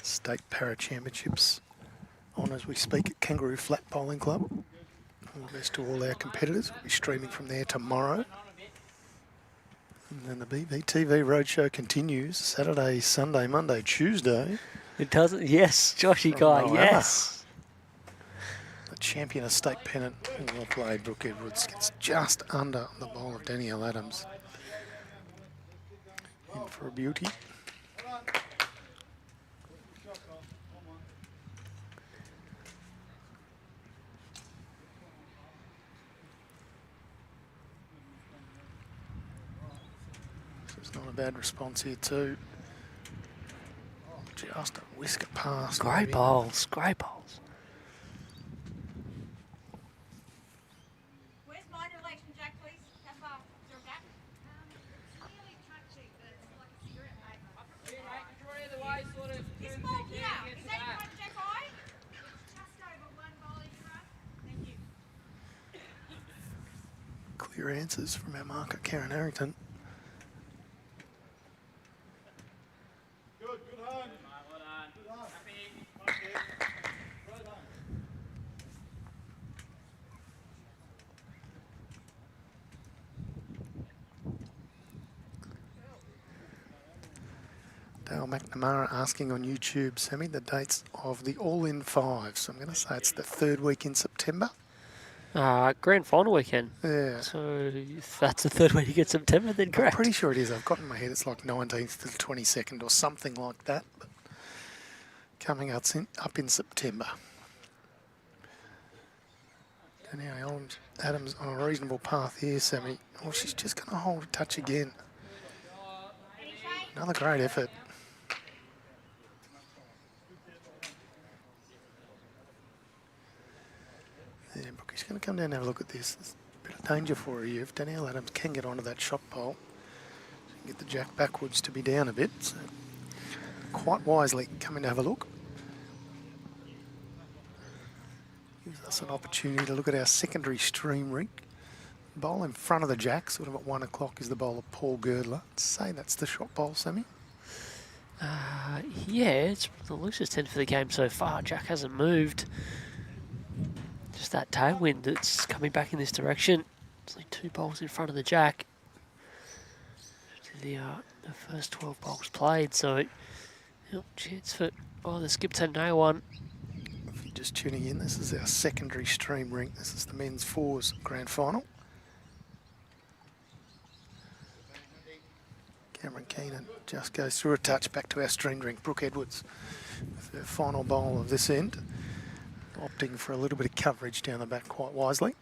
State Para Championships on as we speak at Kangaroo Flat Bowling Club. All the best to all our competitors. We'll be streaming from there tomorrow. And then the BVTV Roadshow continues Saturday, Sunday, Monday, Tuesday. It doesn't. Yes, Joshy From Guy. Moama. Yes. The champion of state pennant. Well played, Brooke Edwards. Gets just under the bowl of Dannielle Adams. In for a beauty. Not a bad response here too. Just a whisker past. Great maybe. bowls. Great bowls. Where's my relation, Jack, please? How far? Is there a gap? It's really touchy, but it's like a cigarette paper. This ball here, is that in front of Jack High? It's just over one bowling run. Thank you. Clear answers from our marker, Karen Harrington. Dale McNamara asking on YouTube, Sammy, the dates of the All-In 5. So I'm going to say it's the 3rd week in September. Grand final weekend. Yeah. So if that's the 3rd week in September, then I'm correct. pretty sure it is. I've got in my head it's like 19th to the 22nd or something like that. But coming up in September. Dannielle Adams on a reasonable path here, Sammy. Oh, she's just going to hold a touch again. Another great effort. Yeah, Brookie's going to come down and have a look at this. There's a bit of danger for her here. If Dannielle Adams can get onto that shot pole, she can get the jack backwards to be down a bit. So quite wisely coming to have a look. Gives us us an opportunity to look at our secondary stream rink. Bowl in front of the jack, sort of at 1 o'clock, is the bowl of Paul Girdler. I'd say that's the shot bowl, Sammy. Yeah, it's the loosest end for the game so far. Jack hasn't moved. Just that tailwind that's coming back in this direction. It's only 2 bowls in front of the jack. The first 12 bowls played, so chance for the skip to no one. If you're just tuning in, this is our secondary stream rink. This is the men's fours grand final. Cameron Keenan just goes through a touch back to our stream rink. Brooke Edwards with her final bowl of this end, opting for a little bit of coverage down the back quite wisely.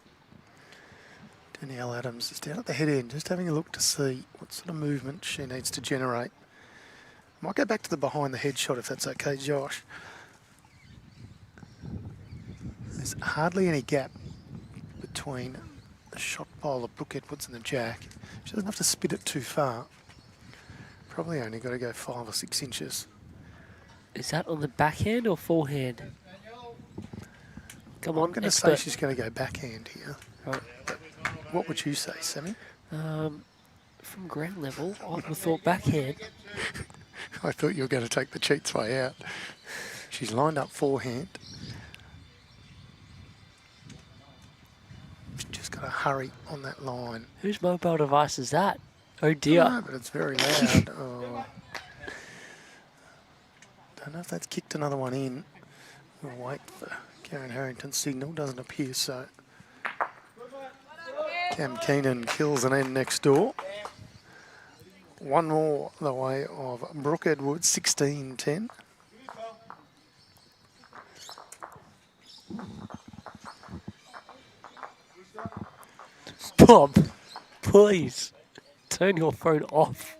Dannielle Adams is down at the head end, just having a look to see what sort of movement she needs to generate. Might go back to the behind the head shot if that's okay, Josh. There's hardly any gap between the shot bowl of Brooke Edwards and the jack. She doesn't have to spit it too far. Probably only got to go 5 or 6 inches. Is that on the backhand or forehand? Come on, I'm going to say she's going to go backhand here. Right. What would you say, Sammy? From ground level, I would have thought backhand. I thought you were going to take the cheats way out. She's lined up forehand. She's just got to hurry on that line. Whose mobile device is that? Oh dear. No, but it's very loud. Oh. Don't know if that's kicked another one in. We'll wait for Karen Harrington's signal. Doesn't appear so. Cam Keenan kills an end next door. One more the way of Brooke Edwards, 16-10. Bob, please turn your phone off.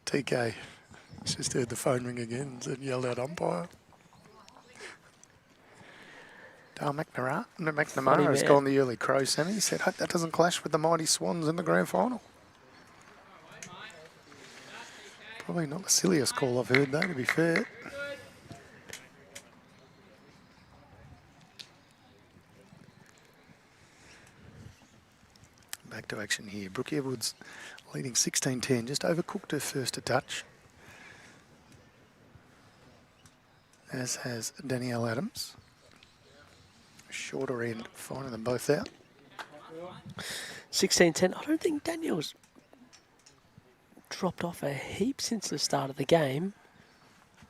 TK just heard the phone ring again and yelled out umpire. Dale McNamara has gone the early crow, Sammy. He said, hope that doesn't clash with the mighty Swans in the grand final. Probably not the silliest call I've heard, though, to be fair. Back to action here. Brooke Edwards leading 16-10, just overcooked her first a touch. As has Dannielle Adams. Shorter end, finding them both out. 16-10. I don't think Daniel's dropped off a heap since the start of the game.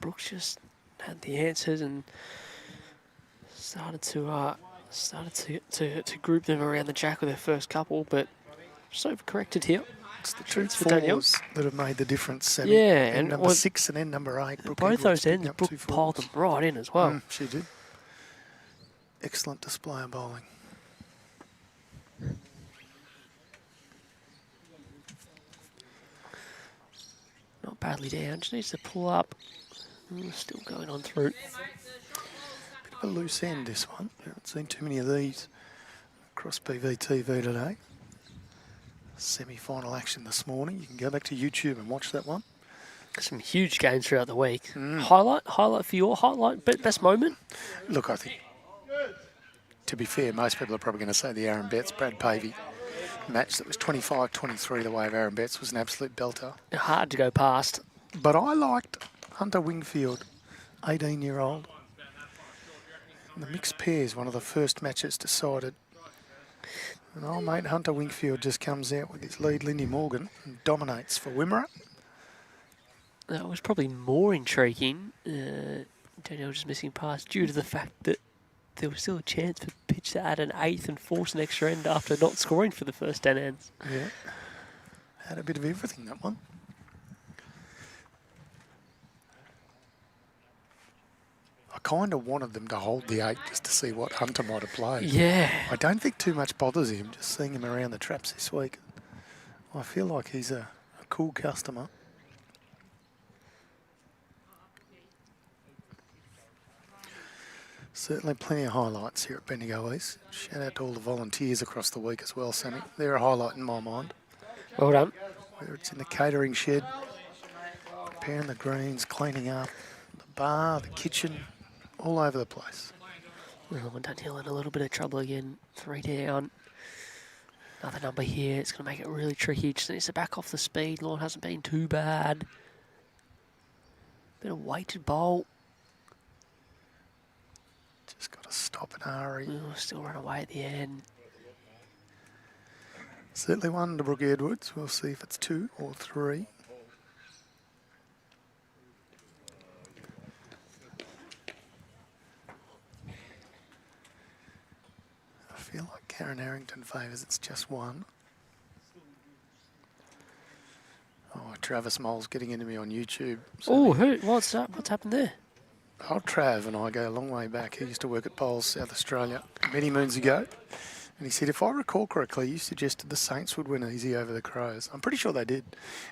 Brooks just had the answers and started to group them around the jack with their first couple, but just overcorrected here. It's the two Chance for Danielle. fours that have made the difference, Sammy. Yeah, end and number 6 and end number 8. Brooke both Edwards those picking ends, up Brooke 2 piled fours. them right in as well. She did. Excellent display of bowling. Not badly down, just needs to pull up. Still going on through. Bit of a loose end, this one. I haven't seen too many of these across BVTV today. Semi-final action this morning. You can go back to YouTube and watch that one. Some huge games throughout the week. Highlight for your best moment? Look, I think, to be fair, most people are probably going to say the Aaron Betts, Brad Pavey match that was 25-23 the way of Aaron Betts was an absolute belter. Hard to go past. But I liked Hunter Wingfield, 18-year-old. The mixed pairs, one of the first matches decided. And old mate Hunter Wingfield just comes out with his lead, Lindy Morgan, and dominates for Wimmera. That was probably more intriguing. Danielle just missing past due to the fact that there was still a chance for pitch to add an 8th and force an extra end after not scoring for the first 10 ends. Yeah. Had a bit of everything, that one. I kind of wanted them to hold the 8 just to see what Hunter might have played. Yeah. I don't think too much bothers him, just seeing him around the traps this week. I feel like he's a cool customer. Certainly plenty of highlights here at Bendigo East. Shout out to all the volunteers across the week as well, Sammy. They're a highlight in my mind. Well done. Whether it's in the catering shed, preparing the greens, cleaning up, the bar, the kitchen, all over the place. Oh, Dannielle'll in a little bit of trouble again. 3 down. Another number here. It's going to make it really tricky. Just needs to back off the speed. Lawn hasn't been too bad. Bit of weighted bowl. Just got to stop and hurry. We'll still run away at the end. Certainly one to Brooke Edwards. We'll see if it's 2 or 3. I feel like Karen Harrington favours it's just 1. Oh, Travis Mole's getting into me on YouTube. Oh, who? What's up? What's happened there? Old Trav and I go a long way back. He used to work at Bowls, South Australia, many moons ago. And he said, if I recall correctly, you suggested the Saints would win easy over the Crows. I'm pretty sure they did.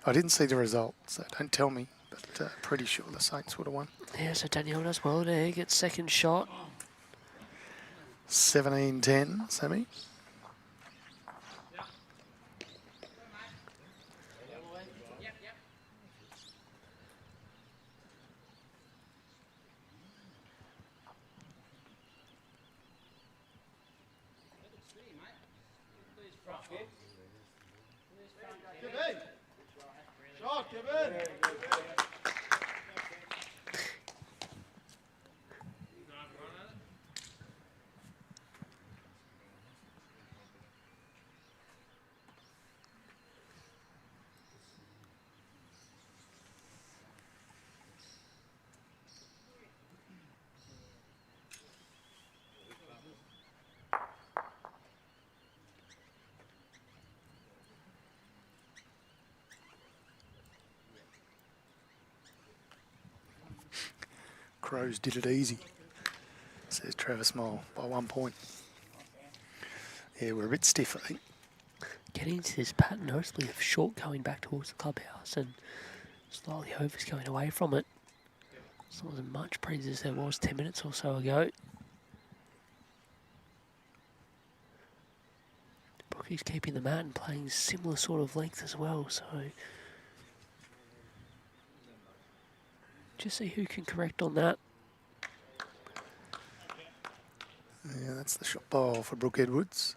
I didn't see the result, so don't tell me. But pretty sure the Saints would have won. Yeah, so Dannielle does well there. Gets second shot. 17-10, Sammy. Crows did it easy, says Travis Mole, by 1 point. Yeah, we're a bit stiff, I think. Getting into this pattern noticeably of short going back towards the clubhouse and slightly overs going away from it. It's not as much breeze as there was 10 minutes or so ago. Brookie's keeping the mat and playing similar sort of length as well, so just see who can correct on that. Yeah, that's the shot ball for Brooke Edwards.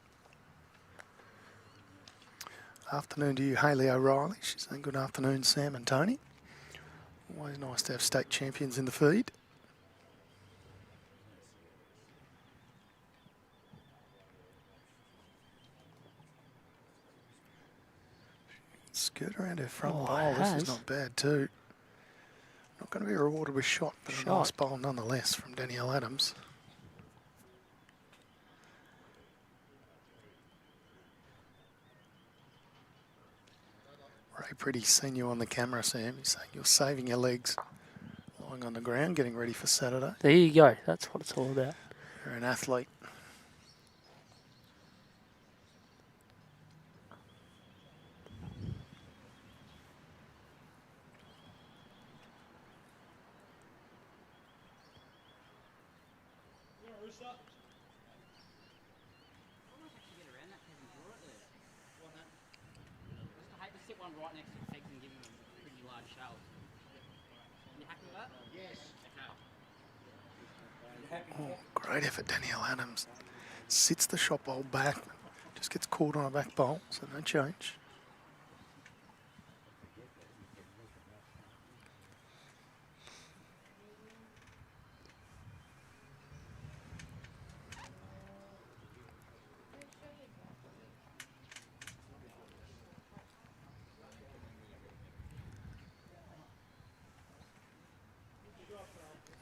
Afternoon to you, Hayley O'Reilly. She's saying good afternoon, Sam and Tony. Always nice to have state champions in the feed. Skirt around her front Oh, bowl. This has. is not bad too. Not going to be rewarded with shot, but a nice bowl nonetheless from Dannielle Adams. Ray Pretty's seen you on the camera, Sam. He's saying you're saving your legs, lying on the ground, getting ready for Saturday. There you go. That's what it's all about. You're an athlete. Right next to the pegs and give them a pretty large shell. You happy with that? Yes. Oh, great effort, Dannielle Adams. Sits the shot bowl back, just gets caught on a back bowl, so no change.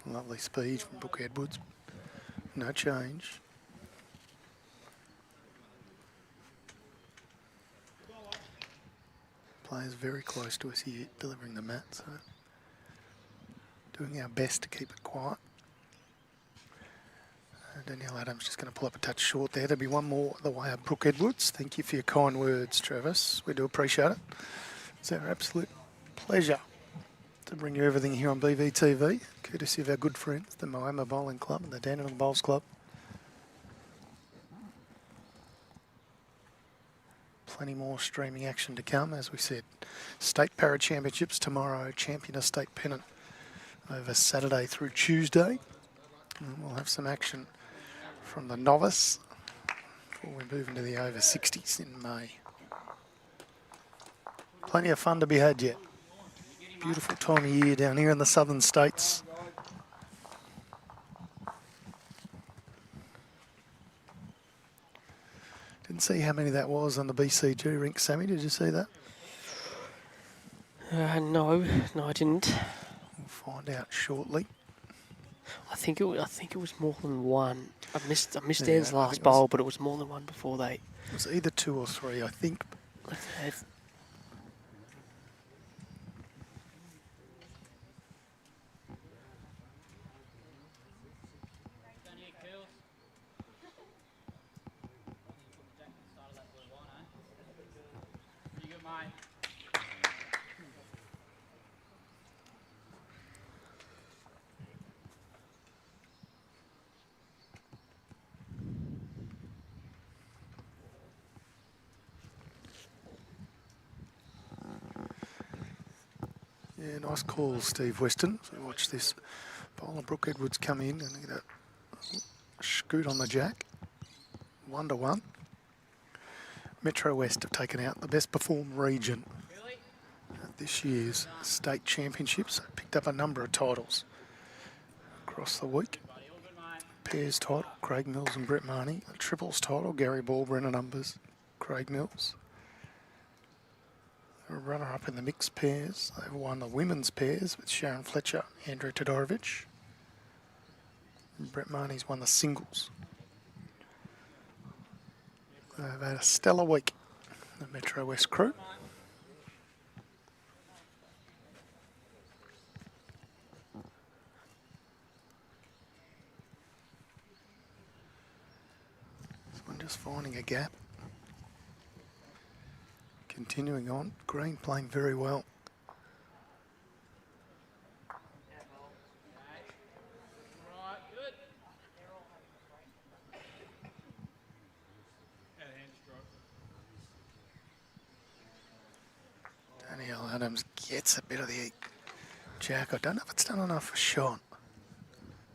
Lovely speed from Brooke Edwards. No change. Players very close to us here, delivering the mat, so doing our best to keep it quiet. Dannielle Adams just going to pull up a touch short there. There'll be one more the way of Brooke Edwards. Thank you for your kind words, Travis. We do appreciate it. It's our absolute pleasure to to bring you everything here on BVTV, courtesy of our good friends, the Moama Bowling Club and the Dandenong Bowls Club. Plenty more streaming action to come, as we said. State Para Championships tomorrow, Champion of State Pennant over Saturday through Tuesday. And we'll have some action from the novice before we move into the over 60s in May. Plenty of fun to be had yet. Beautiful time of year down here in the southern states. Didn't see how many that was on the BCG rink, Sammy. Did you see that? No, I didn't. We'll find out shortly. I think it was more than one. I missed Yeah, Dan's I think last it was- bowl, but it was more than one before they. It was either 2 or 3, I think. Down here, Cool. Put the jack to the side of that blue line, eh? Pretty good, mate. Yeah, nice call, Steve Weston. So watch this bowler, Brooke Edwards, come in and get a scoot on the jack. 1-1. Metro West have taken out the best performed region at this year's state championships. Picked up a number of titles across the week. Pairs title, Craig Mills and Brett Marnie. A triples title, Gary Ball, Brennan Numbers, Craig Mills. A runner-up in the mixed pairs. They've won the women's pairs with Sharon Fletcher, Andrew Todorovich. And Brett Marnie's won the singles. They've had a stellar week, the Metro West crew. This one just finding a gap. Continuing on, Green playing very well. Right, good. Danniellle Adams gets a bit of the jack. I don't know if it's done enough for shot.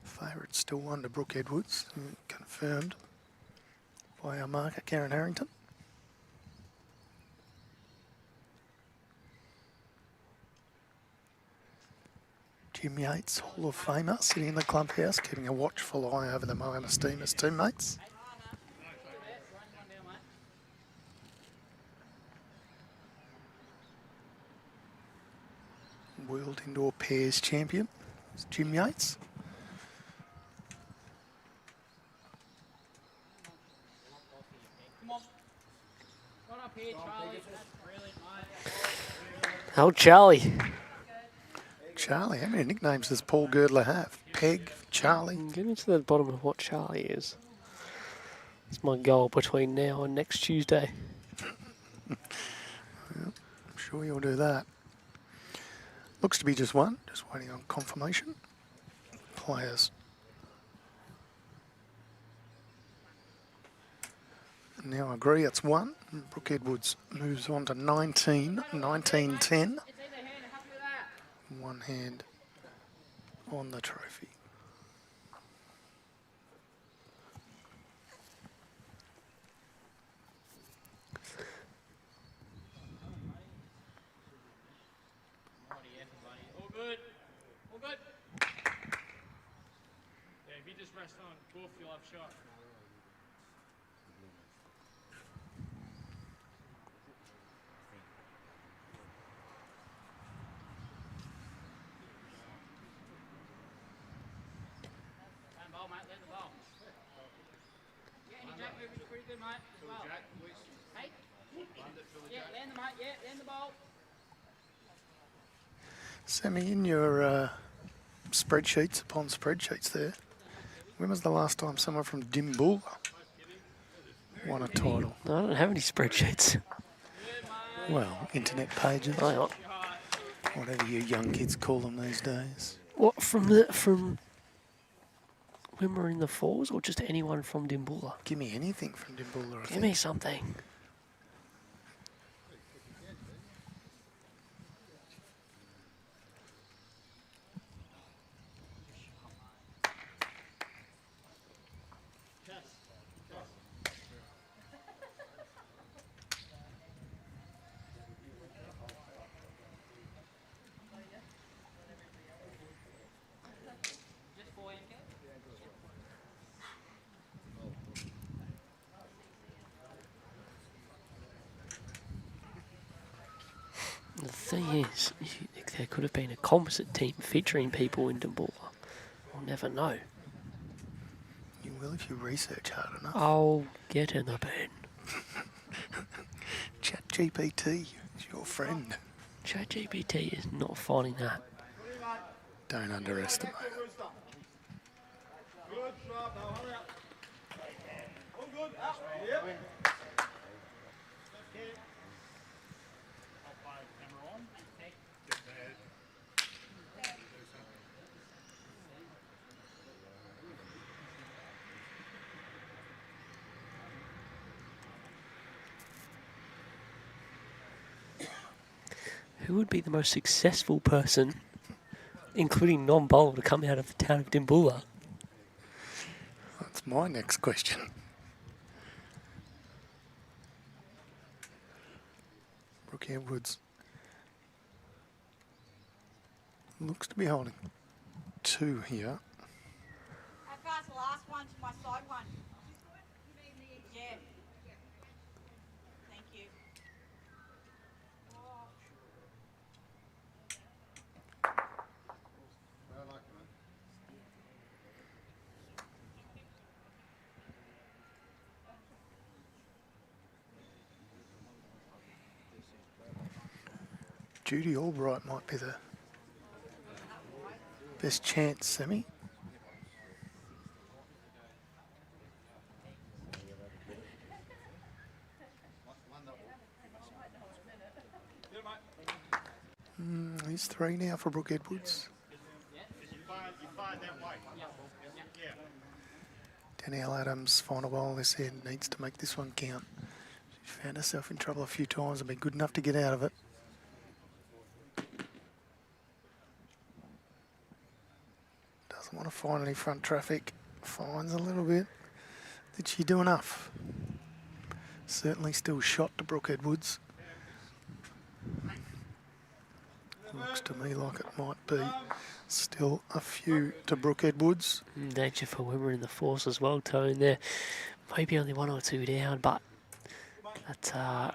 Favourite still under Brooke Edwards, confirmed by our marker, Karen Harrington. Jim Yates, Hall of Famer, sitting in the clubhouse, keeping a watchful eye over the Moama Steamers teammates. World Indoor Pairs Champion, it's Jim Yates. Come on. Right up here, Charlie. That's brilliant, mate. Oh, Charlie. Charlie, how many nicknames does Paul Girdler have? Peg, Charlie. Getting to the bottom of what Charlie is. It's my goal between now and next Tuesday. I'm sure you'll do that. Looks to be just one, just waiting on confirmation. Players. Now I agree it's one. Brooke Edwards moves on to 19, 19-10. It's either hand, happy with that. One hand on the trophy. Righty, everybody. All good. All good. Yeah, if you just rest on fourth, you'll have shot. Land ball, mate. Land the ball. Yeah, any jack move is pretty good, mate. As well. Hey? Yeah, land the mate. Yeah, land the ball. Sammy, in your spreadsheets, upon spreadsheets there, when was the last time someone from Dimboola won a title? I don't have any spreadsheets. Well, internet pages. Hang on. Whatever you young kids call them these days. What, from when we're in the fours, or just anyone from Dimbulla? Give me anything from Dimbulla, I Give think. me something. Just for him, Kev. The thing is, there could have been a composite team featuring people in Dimbulla. We'll never know. You will if you research hard enough. I'll get in the bin. ChatGPT is your friend. ChatGPT is not finding that. Don't underestimate it. Good, sharp now, hurry up. All good, up. Yep. Who would be the most successful person, including non-bowler, to come out of the town of Dimbulla? That's my next question. Brooke Edwards looks to be holding 2 here. How far's the last one to my side one? Yeah. Thank you. Judy Albright might be the best chance, Sammy. He's 3 now for Brooke Edwards. Dannielle Adams, final ball this end, needs to make this one count. She found herself in trouble a few times and been good enough to get out of it. Doesn't want to find any front traffic. Finds a little bit. Did she do enough? Certainly still shot to Brooke Edwards. Looks to me like it might be still a few to Brooke Edwards. Danger for when we're in the force as well, Tone. There maybe only 1 or 2 down, but that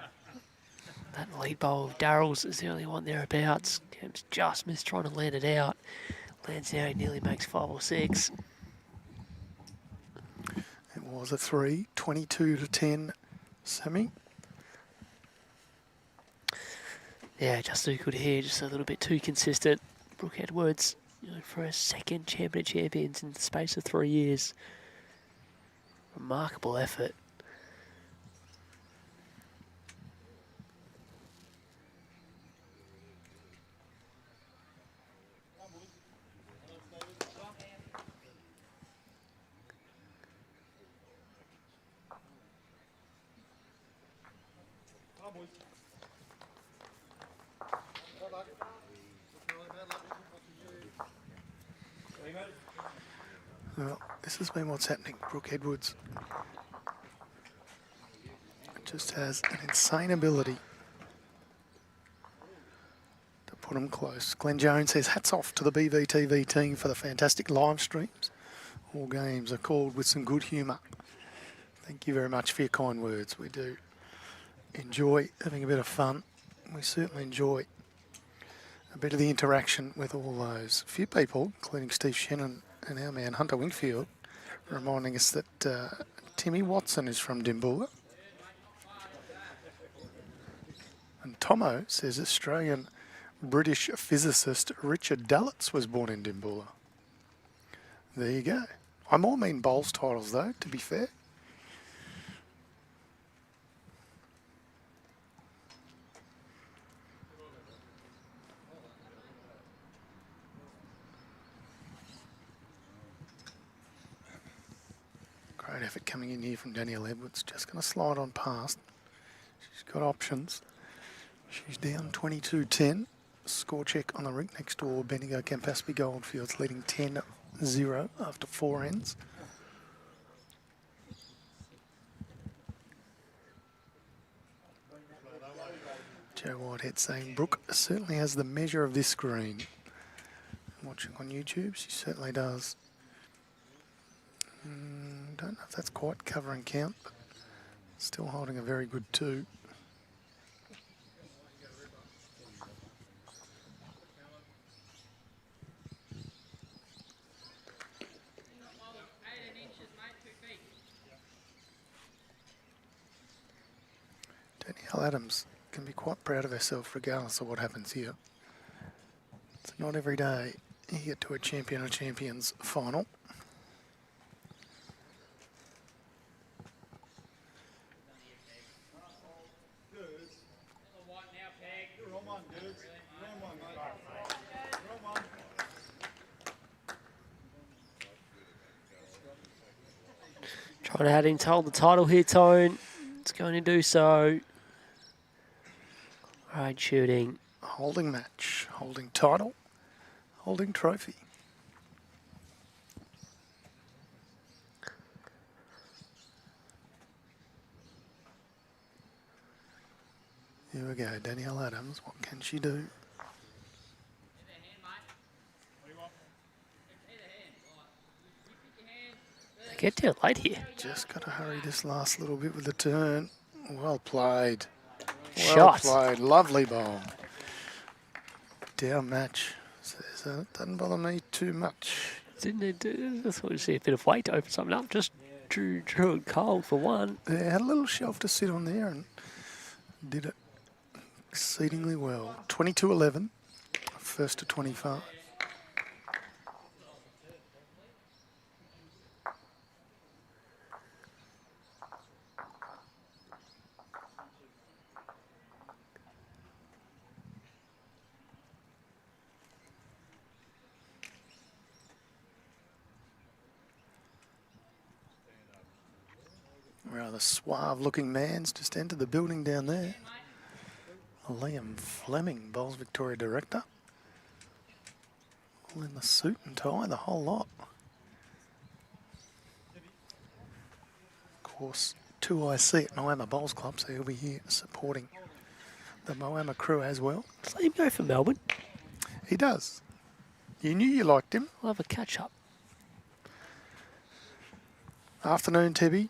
lead bowl of Darrell's is the only one thereabouts. Cam's just missed trying to land it out. Lands out, he nearly makes 5 or 6. It was a 3, 22 to 10 semi. Yeah, just too good here, just a little bit too consistent. Brooke Edwards, for a second champion of champions in the space of 3 years. Remarkable effort. Well, this has been what's happening. Brooke Edwards just has an insane ability to put them close. Glenn Jones says, hats off to the BVTV team for the fantastic live streams. All games are called with some good humour. Thank you very much for your kind words. We do enjoy having a bit of fun. We certainly enjoy a bit of the interaction with all those. A few people, including Steve Shannon and our man Hunter Wingfield, reminding us that Timmy Watson is from Dimbulla. And Tomo says Australian British physicist Richard Dallitz was born in Dimbulla. There you go. I more mean bowls titles though, to be fair. Great effort coming in here from Dannielle Edwards. Just going to slide on past. She's got options. She's down 22-10. Score check on the rink next door. Bendigo Campaspe Goldfields leading 10-0 after 4 ends. Joe Whitehead saying Brooke certainly has the measure of this screen. Watching on YouTube, she certainly does. Don't know if that's quite cover and count, but still holding a very good 2. Dannielle Adams can be quite proud of herself regardless of what happens here. It's not every day you get to a Champion of Champions final. You're on one, dudes. You're on one, mate. You're on one. Trying to add him to hold the title here, Tone. It's going to do so. Right, shooting. Holding match, holding title, holding trophy. Here we go, Dannielle Adams. What can she do? They get down late here. Just got to hurry this last little bit with the turn. Well played. Well Shot. played. Lovely bowl. Down match. Says that doesn't bother me too much. Didn't it do? I thought we'd see a bit of weight to open something up. Just drew it cold for one. Yeah, had a little shelf to sit on there and did it exceedingly well. 22-11, first to 25. Rather suave-looking man's just entered the building down there. Liam Fleming, Bowls Victoria Director. All in the suit and tie, the whole lot. Of course, 2IC at Moama Bowls Club, so he'll be here supporting the Moama crew as well. Just let him go for Melbourne. He does. You knew you liked him. We'll have a catch-up. Afternoon, Tibby.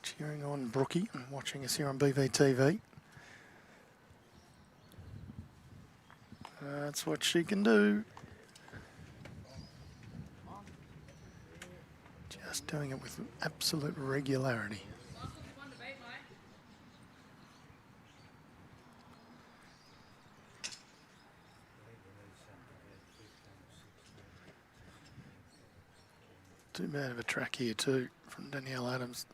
Cheering on Brookie and watching us here on BVTV. That's what she can do. Just doing it with absolute regularity. Too bad of a track here too from Dannielle Adams.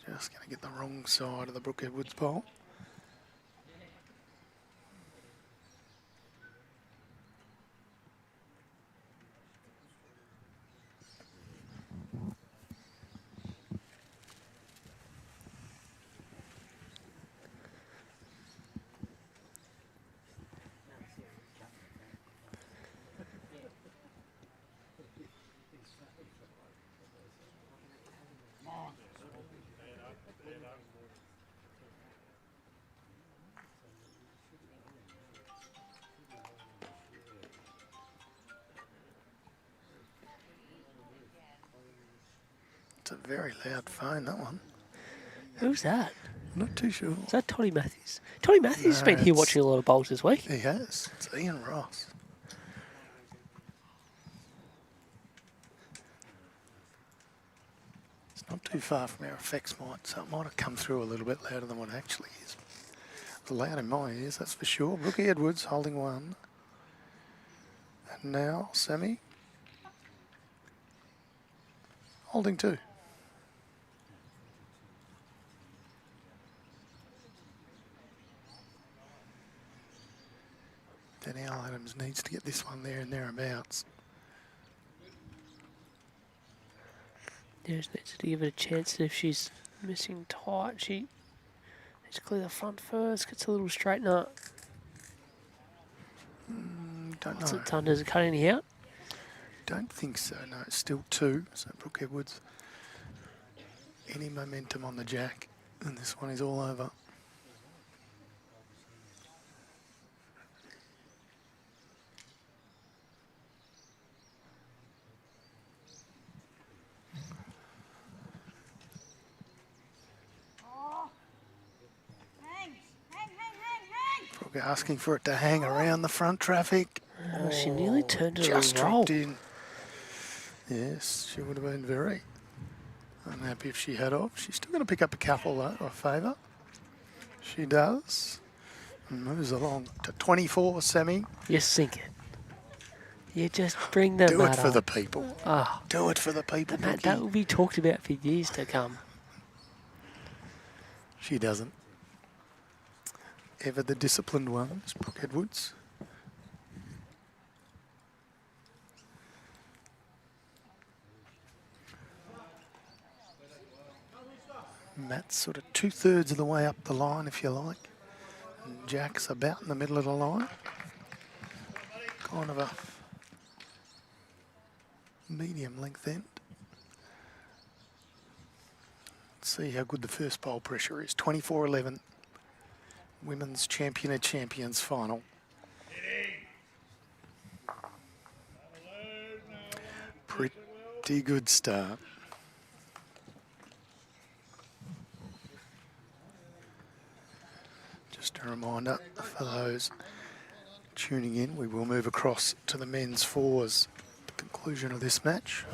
Just going to get the wrong side of the Brooke Edwards bowl. It's a very loud phone, that one. Who's that? Not too sure. Is that Toddy Matthews? Toddy Matthews has been here it's- watching a lot of bowls this week. He has. It's Ian Ross. It's not too far from our effects mic, so it might have come through a little bit louder than what it actually is. It's loud in my ears, that's for sure. Brookie Edwards holding 1. And now Sammy holding 2. Dannielle Adams needs to get this one there and thereabouts. Just needs to give it a chance. If she's missing tight, she needs to clear the front first. Gets a little straightener. Don't What's know. it done? Does it cut any out? Don't think so. No, it's still 2. So Brooke Edwards, any momentum on the jack, and this one is all over. Hang. Brooke asking for it to hang around the front traffic. She nearly turned it Just a roll. dropped in. Yes, she would have been very unhappy if she had off. She's still going to pick up a couple though, a favour. She does. And moves along to 24, Sammy. You sink it. You just bring the Do mat it for on. the people. Oh, Do it for the people, the mat, Brookie. that will be talked about for years to come. She doesn't. Ever the disciplined one is Brooke Edwards. Matt's sort of 2/3 of the way up the line, if you like. And Jack's about in the middle of the line. Kind of a medium length end. Let's see how good the first bowl pressure is. 24-11. Women's Champion of Champions final. Pretty good start. Just a reminder for those tuning in, we will move across to the men's fours at the conclusion of this match.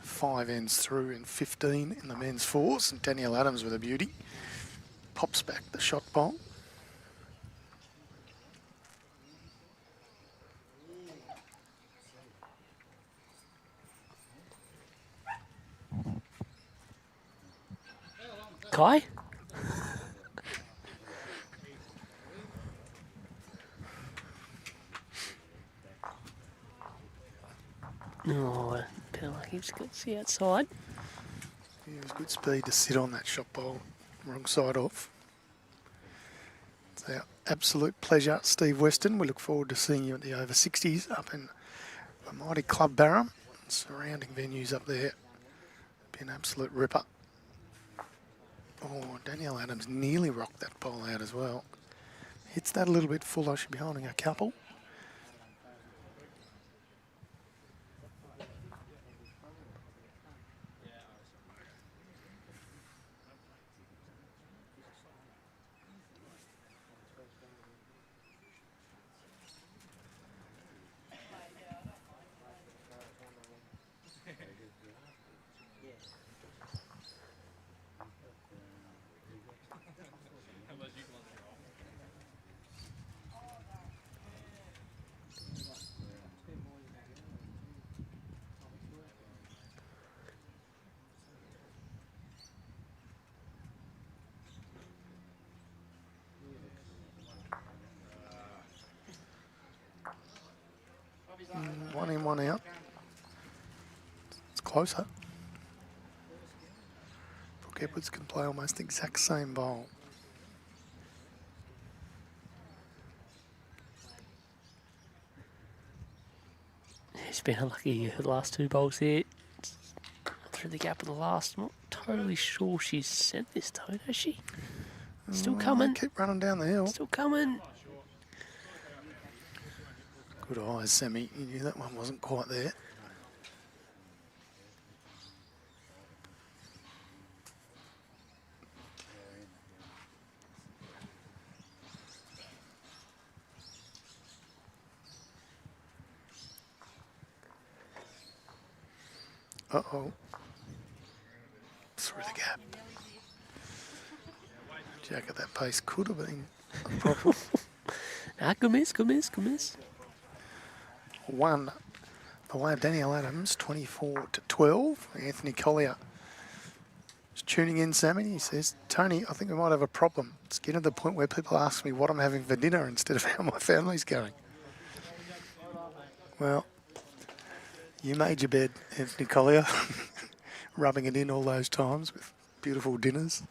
5 ends through in 15 in the men's fours, and Danielle Adams with a beauty. Pops back the shot bowl. Kai? Oh, feel like he's got to see outside. It was good speed to sit on that shot bowl, wrong side off. It's our absolute pleasure, Steve Weston. We look forward to seeing you at the over 60s up in the mighty Club Barham, surrounding venues up there. Be an absolute ripper. Oh, Danielle Adams nearly rocked that bowl out as well. Hits that a little bit full. I should be holding a couple. One in, one out. It's closer. Brooke Edwards can play almost the exact same bowl. He's been unlucky the last 2 bowls there. Through the gap of the last. I'm not totally sure she's sent this toe, has she? Still coming. Keep running down the hill. Still coming. Good eyes, Sammy. You knew that one wasn't quite there. Uh-oh. Through the gap. Jack at that pace could have been a problem. Ah, good miss, good miss, good miss. One away of Danielle Adams, 24-12. Anthony Collier is tuning in, Sammy. He says, Tony, I think we might have a problem. It's getting to the point where people ask me what I'm having for dinner instead of how my family's going. Well, you made your bed, Anthony Collier. rubbing it in all those times with beautiful dinners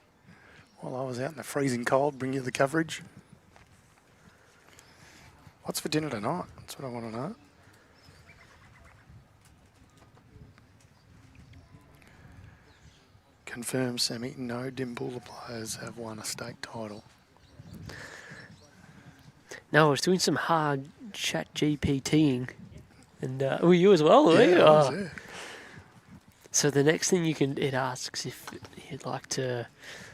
while I was out in the freezing cold, bring you the coverage. What's for dinner tonight? That's what I want to know. Confirmed, Sammy, no Dimboola players have won a state title. No, I was doing some hard chat GPTing. And, well, you as well, were you? I was, Oh. yeah. So the next thing it asks if you'd like to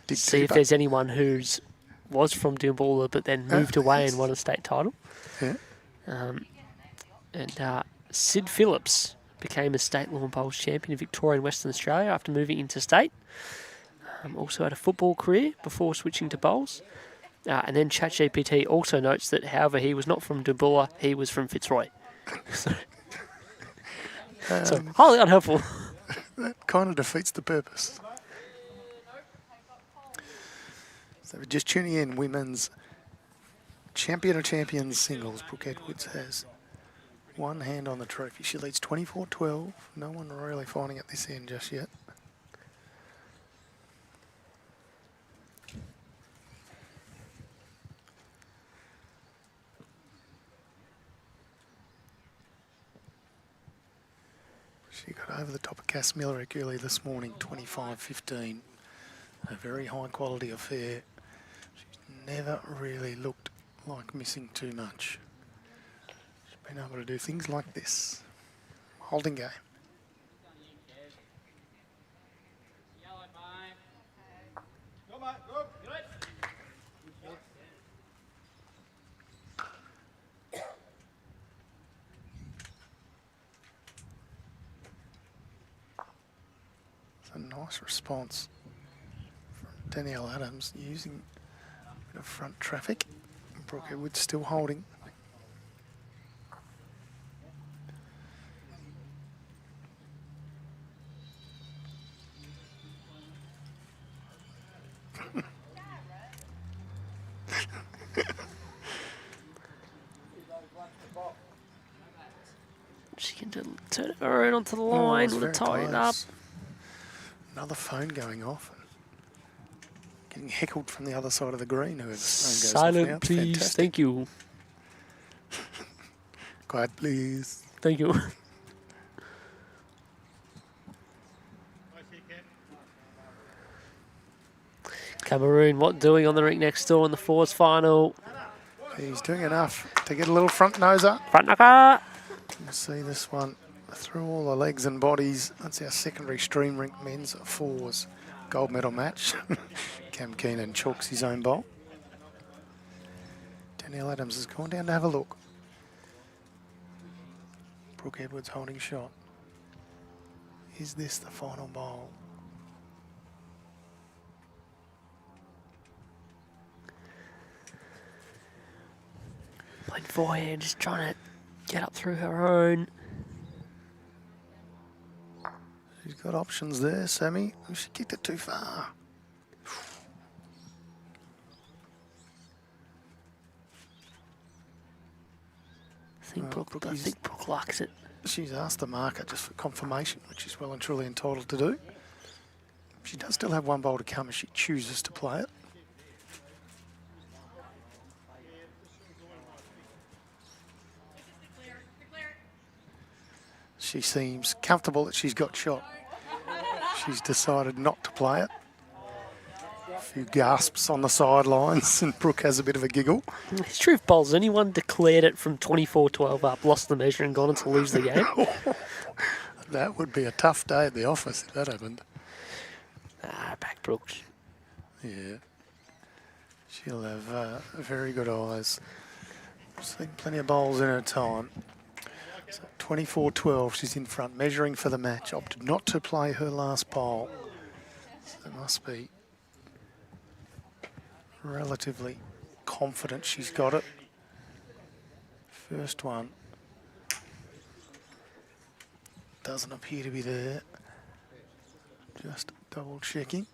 Dig see if deeper. there's anyone who's was from Dimboola but then moved away and won a state title. Yeah. And Sid Phillips became a state lawn bowls champion in Victoria and Western Australia after moving interstate. Also had a football career before switching to bowls. And then ChatGPT also notes that, however, he was not from Dimboola, he was from Fitzroy. So highly unhelpful. That kind of defeats the purpose. So we're just tuning in, women's champion of champions singles. Brooke Edwards has one hand on the trophy. She leads 24-12. No one really finding at this end just yet. She got over the top of Cass Miller early this morning, 25-15. A very high quality affair. She's never really looked like missing too much. She's been able to do things like this. Holding game. Yellow, mate. Go, mate, go. Good. It's a nice response from Danielle Adams using a bit of front traffic. Brooke Edwards still holding. She can turn it around onto the Oh, line, it's would have very tied it up. close. Another phone going off. Getting heckled from the other side of the green. Whoever phone goes off now. Silent, It's please. fantastic. Thank you. Quiet, please. Thank you. Cameroon, what doing on the rink next door in the fours final? He's doing enough to get a little front noser. Front knocker. You'll see this one through all the legs and bodies. That's our secondary stream rink men's fours gold medal match. Cam Keenan chalks his own bowl. Danielle Adams has gone down to have a look. Brooke Edwards holding shot. Is this the final bowl? Playing forehand, just trying to get up through her own. She's got options there, Sammy. She kicked it too far. I think Brooke likes it. She's asked the marker just for confirmation, which she's well and truly entitled to do. She does still have one bowl to come if she chooses to play it. She seems comfortable that she's got shot. She's decided not to play it. A few gasps on the sidelines and Brooke has a bit of a giggle. It's true if bowls. Anyone declared it from 24-12 up, lost the measure and gone on to lose the game. That would be a tough day at the office if that happened. Back Brooke. Yeah. She'll have very good eyes. Seen plenty of bowls in her time. So 24-12, she's in front, measuring for the match. Opted not to play her last bowl. So it must be relatively confident she's got it. First one. Doesn't appear to be there. Just double checking.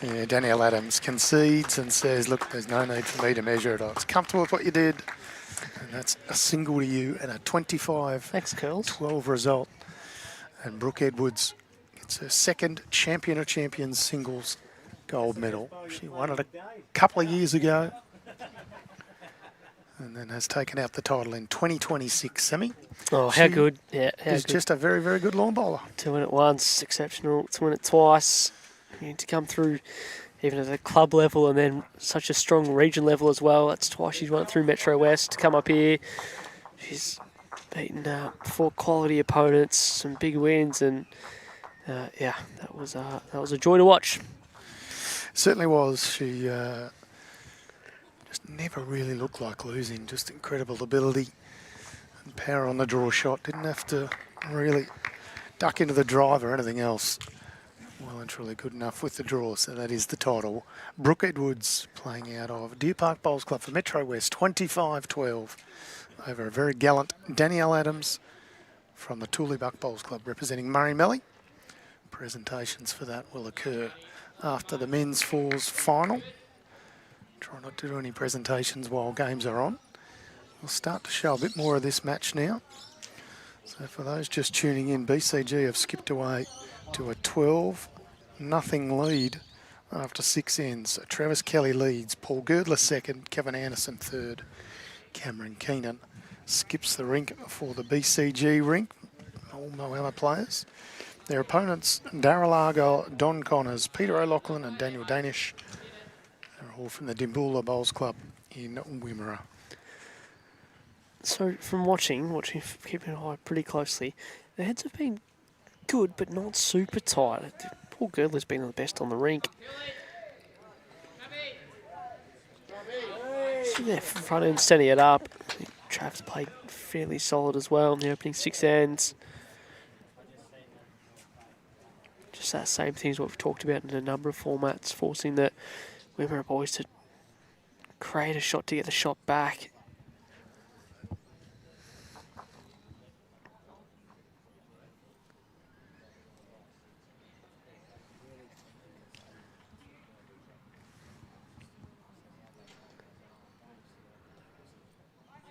Yeah, Danielle Adams concedes and says, look, there's no need for me to measure it. I was comfortable with what you did. And that's a single to you and a 25-12 Thanks, Curls. result. And Brooke Edwards gets her second Champion of Champions singles gold medal. She won it a couple of years ago and then has taken out the title in 2026 semi. Oh, how She good. Yeah, how is good. just a very, very good lawn bowler. To win it once, exceptional. To win it twice, you need to come through even at the club level and then such a strong region level as well. That's twice she's won it through Metro West to come up here. She's beaten 4 quality opponents, some big wins, and yeah, that was a joy to watch. Certainly was. She just never really looked like losing. Just incredible ability and power on the draw shot. Didn't have to really duck into the drive or anything else. Well and truly good enough with the draw, so that is the title. Brooke Edwards playing out of Deer Park Bowls Club for Metro West, 25-12 over a very gallant Dannielle Adams from the Tooleybuck Bowls Club representing Murray Mallee. Presentations for that will occur after the men's fours final. Try not to do any presentations while games are on. We'll start to show a bit more of this match now. So for those just tuning in, BCG have skipped away to a 12-0 lead after 6 ends. So Travis Kelly leads, Paul Girdler second, Kevin Anderson third. Cameron Keenan skips the rink for the BCG rink, all Moama players. Their opponents, Darryl Argyle, Don Connors, Peter O'Loughlin and Daniel Danish. They're all from the Dimboola Bowls Club in Wimmera. So from watching, keeping an eye pretty closely, the heads have been good, but not super tight. Paul Girdler's been the best on the rink. So yeah, front end setting it up. Trav's played fairly solid as well in the opening 6 ends. Just that same thing as what we've talked about in a number of formats, forcing the Wimmera boys to create a shot to get the shot back.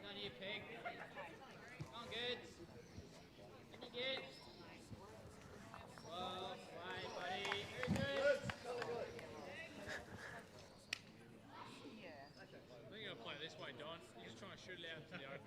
On you, pig. Come on, good. Pretty good. Well, right, buddy. Very good. I think I'll play this way, Don. You just try and shoot it out into the open.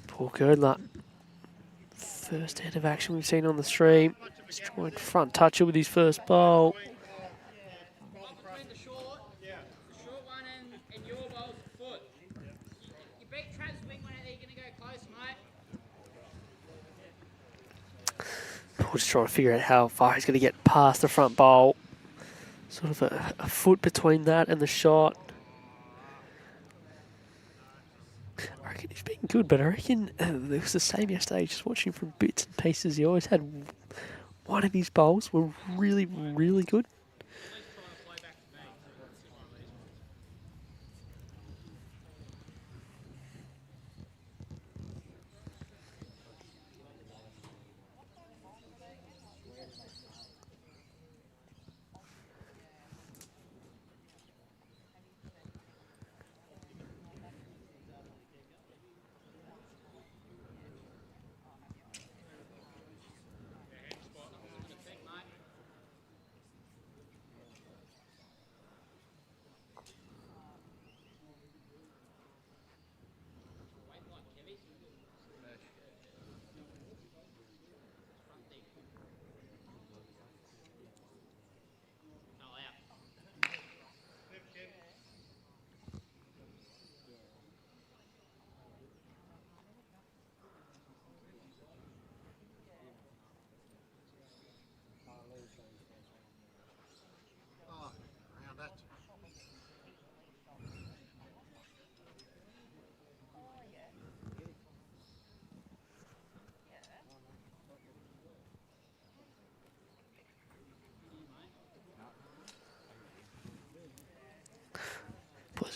Paul Girdler. First end of action we've seen on the stream. He's trying to front touch it with his first bowl. Between the short one and your bowl's foot. You beat Trav's wing one out there, you're going to go close, mate. Paul just trying to figure out how far he's going to get past the front bowl. Sort of a foot between that and the shot. I reckon he's been good, but I reckon it was the same yesterday, just watching from bits and pieces. He always had one of his bowls were really, really good.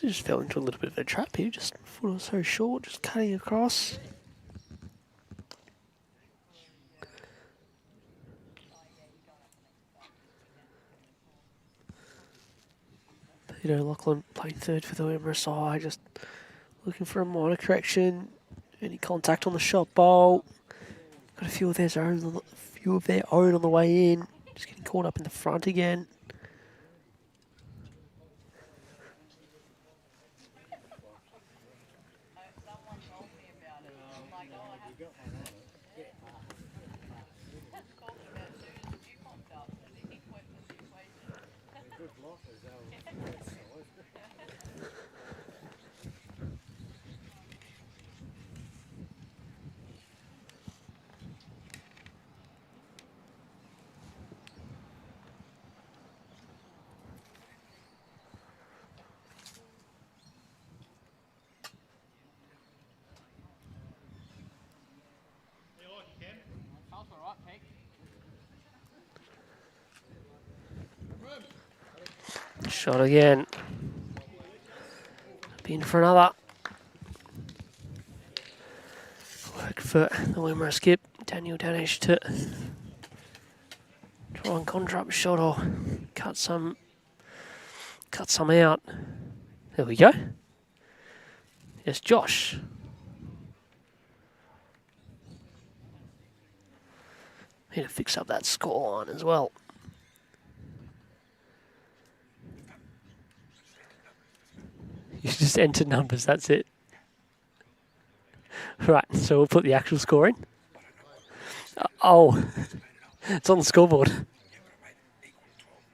Just fell into a little bit of a trap here, just a foot or so short, just cutting across. Peter Lachlan playing third for the Wimmera side, just looking for a minor correction. Any contact on the shot bowl. Got a few of their own on the way in. Just getting caught up in the front again. Pass all right, Pete. Shot again. Been for another. Work for the Wimmera skip. Daniel Danish to try and conjure up a shot or cut some out. There we go. It's Josh. Need to fix up that scoreline as well. You just enter numbers, that's it. Right, so we'll put the actual score in. Oh, it's on the scoreboard.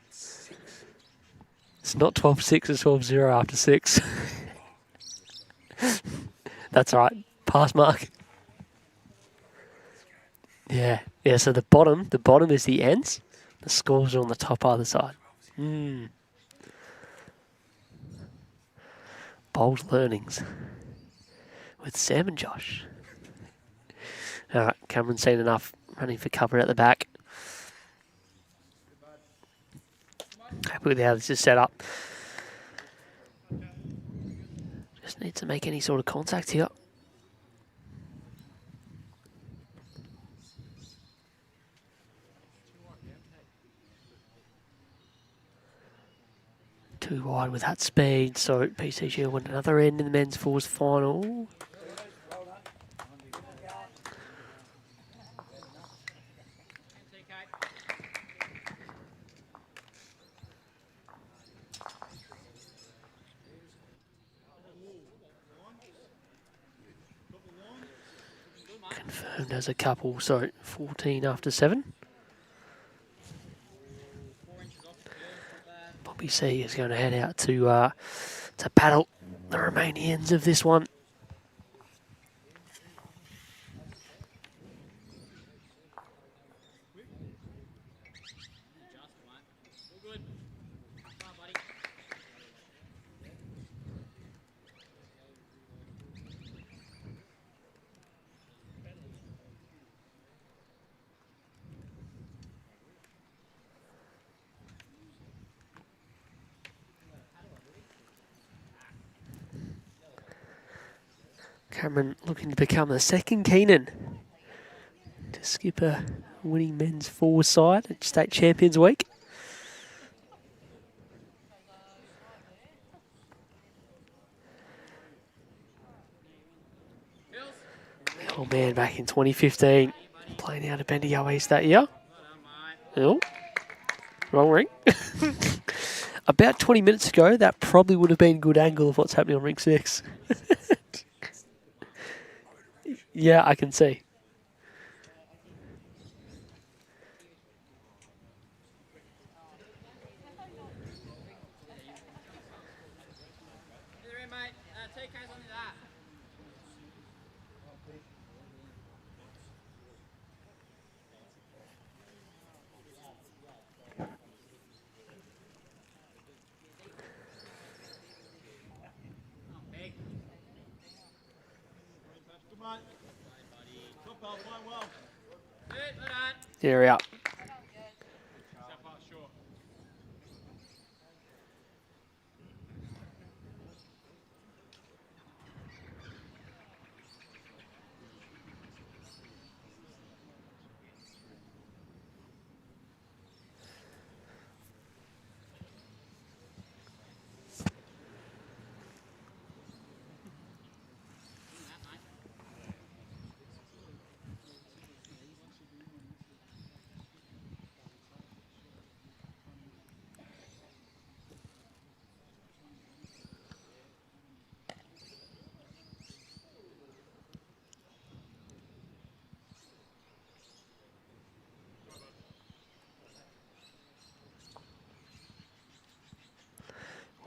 It's not 12-6, it's 12-0 after 6. That's all right. Pass mark. Yeah, so the bottom is the ends. The scores are on the top either side. Bold learnings with Sam and Josh. All right, Cameron's seen enough running for cover at the back. Happy with how this is set up. Just need to make any sort of contact here. Too wide with that speed, so PCG will win another end in the men's fours final. Confirmed as a couple, so 14 after 7. Bobby C is going to head out to paddle the remaining ends of this one. Cameron looking to become the second Keenan to skip a winning men's fours side at State Champions Week. The old man back in 2015, playing out of Bendigo East that year. Oh, wrong ring. About 20 minutes ago, that probably would have been a good angle of what's happening on ring 6. Yeah, I can see. Mate, TK's only that. Good mate. Top ball, playing well. Good, well done. There we are.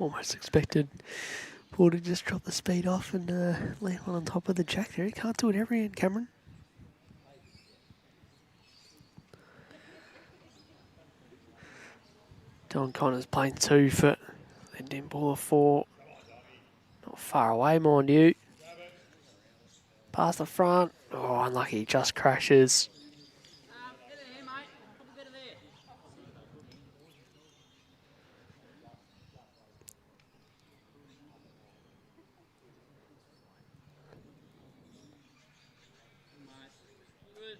Almost expected Paul to just drop the speed off and land on top of the jack there. He can't do it every end, Cameron. Don Connors playing 2 foot. Then dim ball of 4. Not far away, mind you. Past the front. Oh, unlucky. Just crashes. Get in here, mate. Couple get in there. Mate. Good.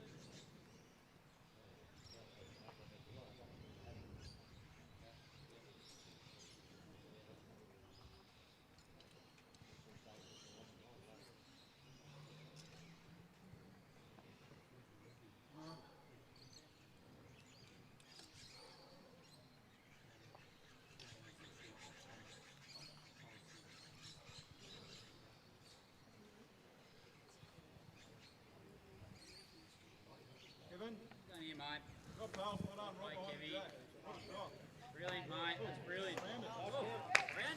Kevin, Go in here, mate. good pal. Well done. Right Right, behind Kevy. you, Jack. Nice shot. Brilliant, mate. That's brilliant. Round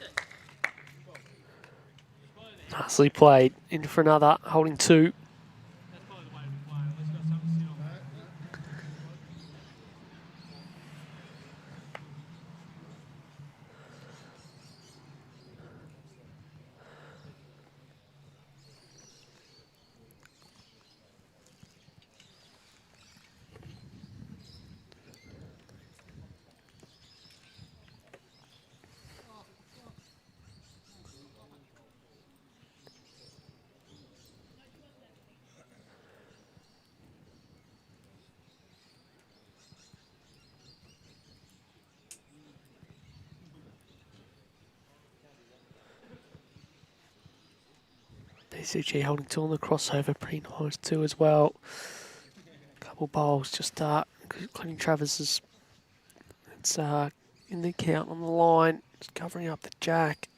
it. Nicely played. In for another. Holding 2. That's probably the way to be playing. At least got something to sit on. DCG holding 2 on the crossover. Pretty nice too as well. Couple bowls just including Travis's. It's in the count on the line. Just covering up the jack.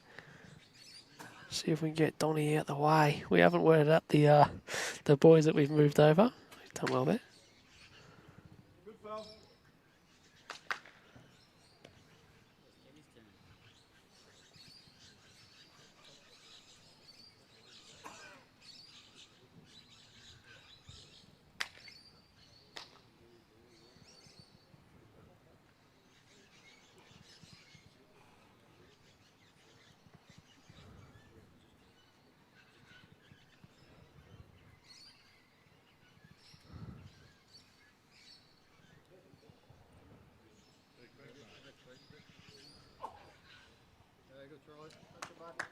See if we can get Donnie out the way. We haven't worded up the boys that we've moved over. We've done well there. Good pal. Kevy's turn. Yeah, good try. That's it back.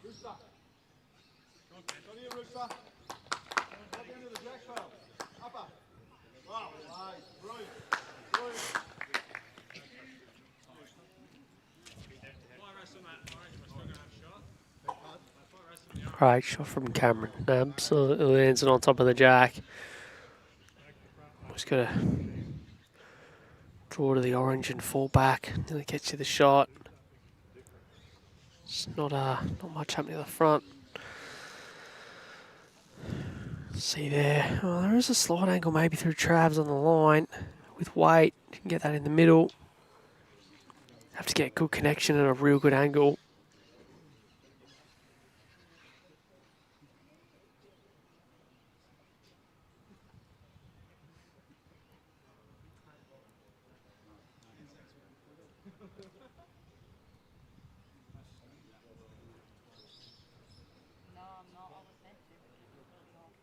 Rooster. Got here, Rooster. Got the end of the jack, pal. Upper. Wow, nice. Brilliant. Brilliant. Why wrestle that? I reckon we're still going to have a shot. Why wrestle the Great shot from Cameron. Absolutely lands it on top of the jack. Just got to draw to the orange and fall back. Nearly gets you the shot. It's not much happening at the front. See there. Oh, there is a slight angle maybe through Travs on the line. With weight, you can get that in the middle. Have to get good connection at a real good angle.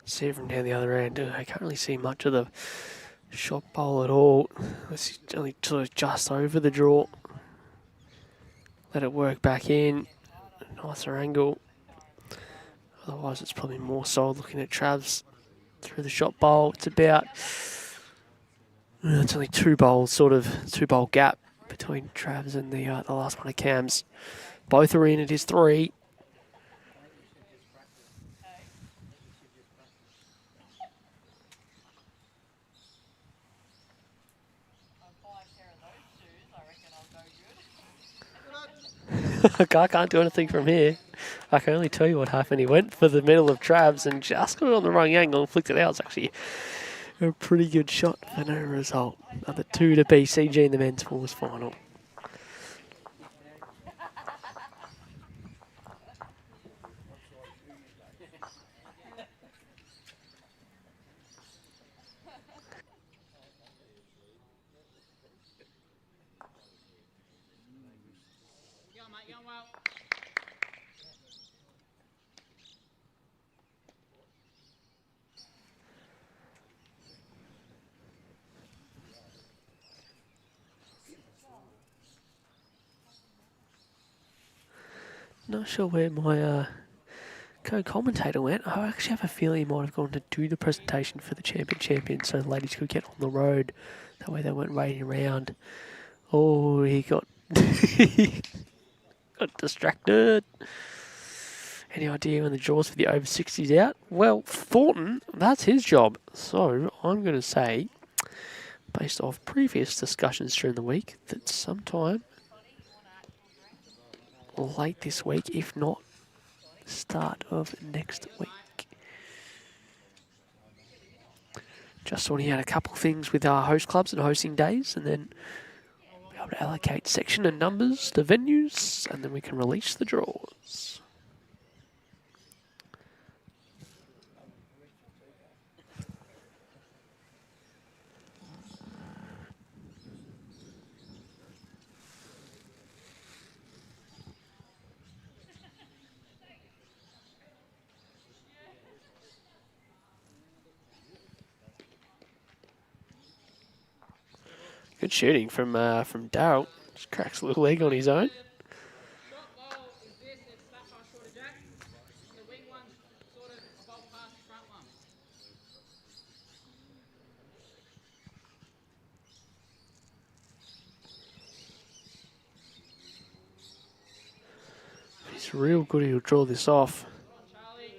See it from down the other end. I can't really see much of the shot bowl at all. It's only sort of just over the draw. Let it work back in. Nicer angle. Otherwise, it's probably more so looking at Travs through the shot bowl. It's about, it's only 2 bowls, sort of 2 bowl gap between Travs and the last one of Cam's. Both are in. It is 3. I'll buy a pair of those shoes. I reckon I'll go good. I can't do anything from here. I can only tell you what happened. He went for the middle of Travs and just got it on the wrong angle and flicked it out. It's actually a pretty good shot for no result. Another 2 to BCG in the men's fours final. Go on, mate, going well. Not sure where my co-commentator went. I actually have a feeling he might have gone to do the presentation for the champion so the ladies could get on the road. That way they weren't waiting around. Oh, he got got distracted. Any idea when the draws for the over 60s out? Well, Thornton, that's his job. So I'm going to say, based off previous discussions during the week, that sometime late this week, if not start of next week. Just sorting out a couple of things with our host clubs and hosting days, and then be able to allocate section and numbers to venues, and then we can release the draws. Good shooting from Darryl. Just cracks a little egg on his own. Short ball is this, it's that far short of Jack. The wing one's sort of a ball past the front one. If he's real good, he'll draw this off. Come on, Charlie.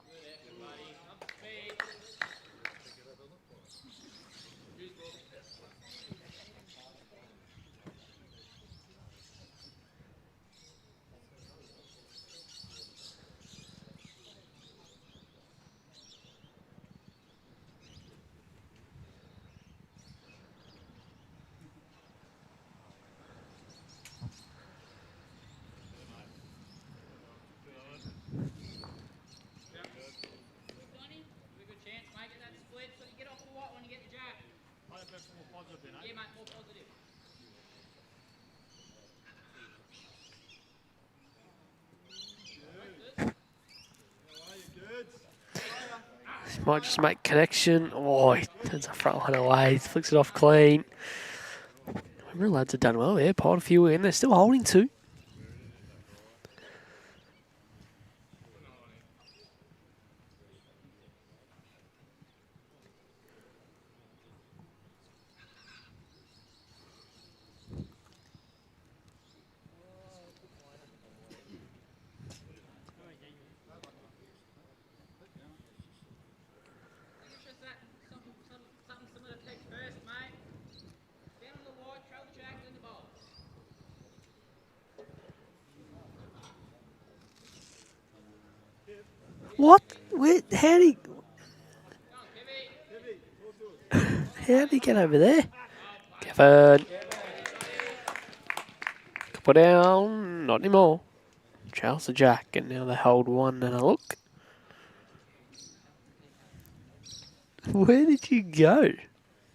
Good effort, buddy. Up to speed. Donnie, have a good chance, mate. Get that split so you get off the white when you get the jack. Yeah, mate, more positive. He might just make connection. Oh, he turns the front one away. Flicks it off clean. Remember, lads have done well there. Piled a few in. They're still holding 2. It's just that something similar to take first, mate. Stand on the white, trail the jack, then the ball. What? Where? How did Go on, Kevy. how did he get over there? Kevin. Couple down. Not anymore. Charles the Jack, and now they hold 1 and a look. Where did you go?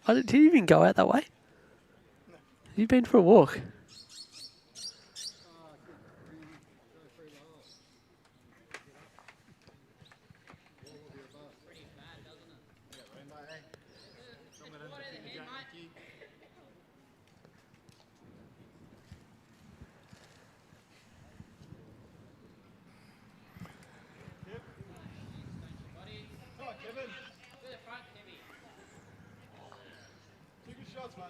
Did you even go out that way? Have you been for a walk? Come on, Kevin. To the front, Kevy. Two good shots, mate.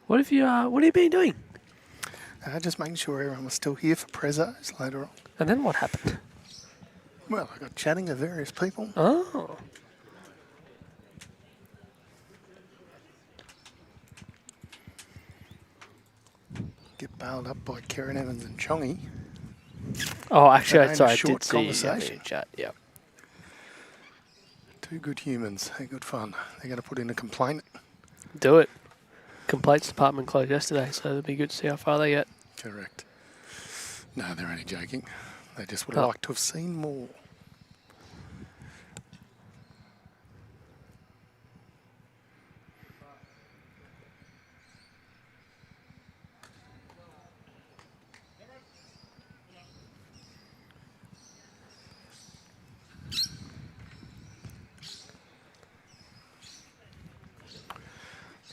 What have you been doing? Just making sure everyone was still here for prezos later on. And then what happened? Well, I got chatting to various people. Oh. Get bailed up by Karen Evans and Chongy. Oh, actually, That sorry, I ain't a short did see conversation. in chat. Yeah. Two good humans. They're good fun. They're going to put in a complaint. Do it. Complaints department closed yesterday, so it'll be good to see how far they get. Correct. No, they're only joking. They just would have Oh. liked to have seen more.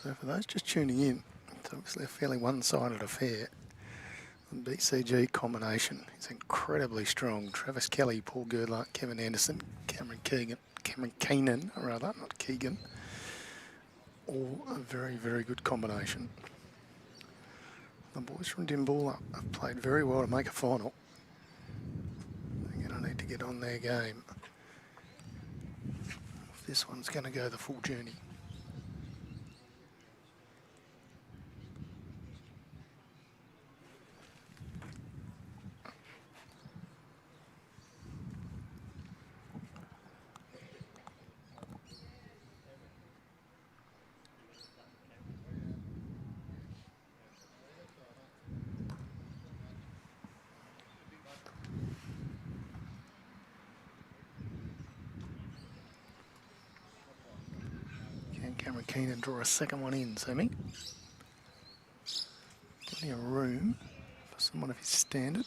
So for those just tuning in, it's obviously a fairly one-sided affair. The BCG combination is incredibly strong. Travis Kelly, Paul Girdler, Kevin Anderson, Cameron Keenan, rather, not Keegan. All a very, very good combination. The boys from Dimboola have played very well to make a final. They're going to need to get on their game. This one's going to go the full journey. Can Cameron Keenan draw a second one in, Sammy? Plenty of room for someone of his standard.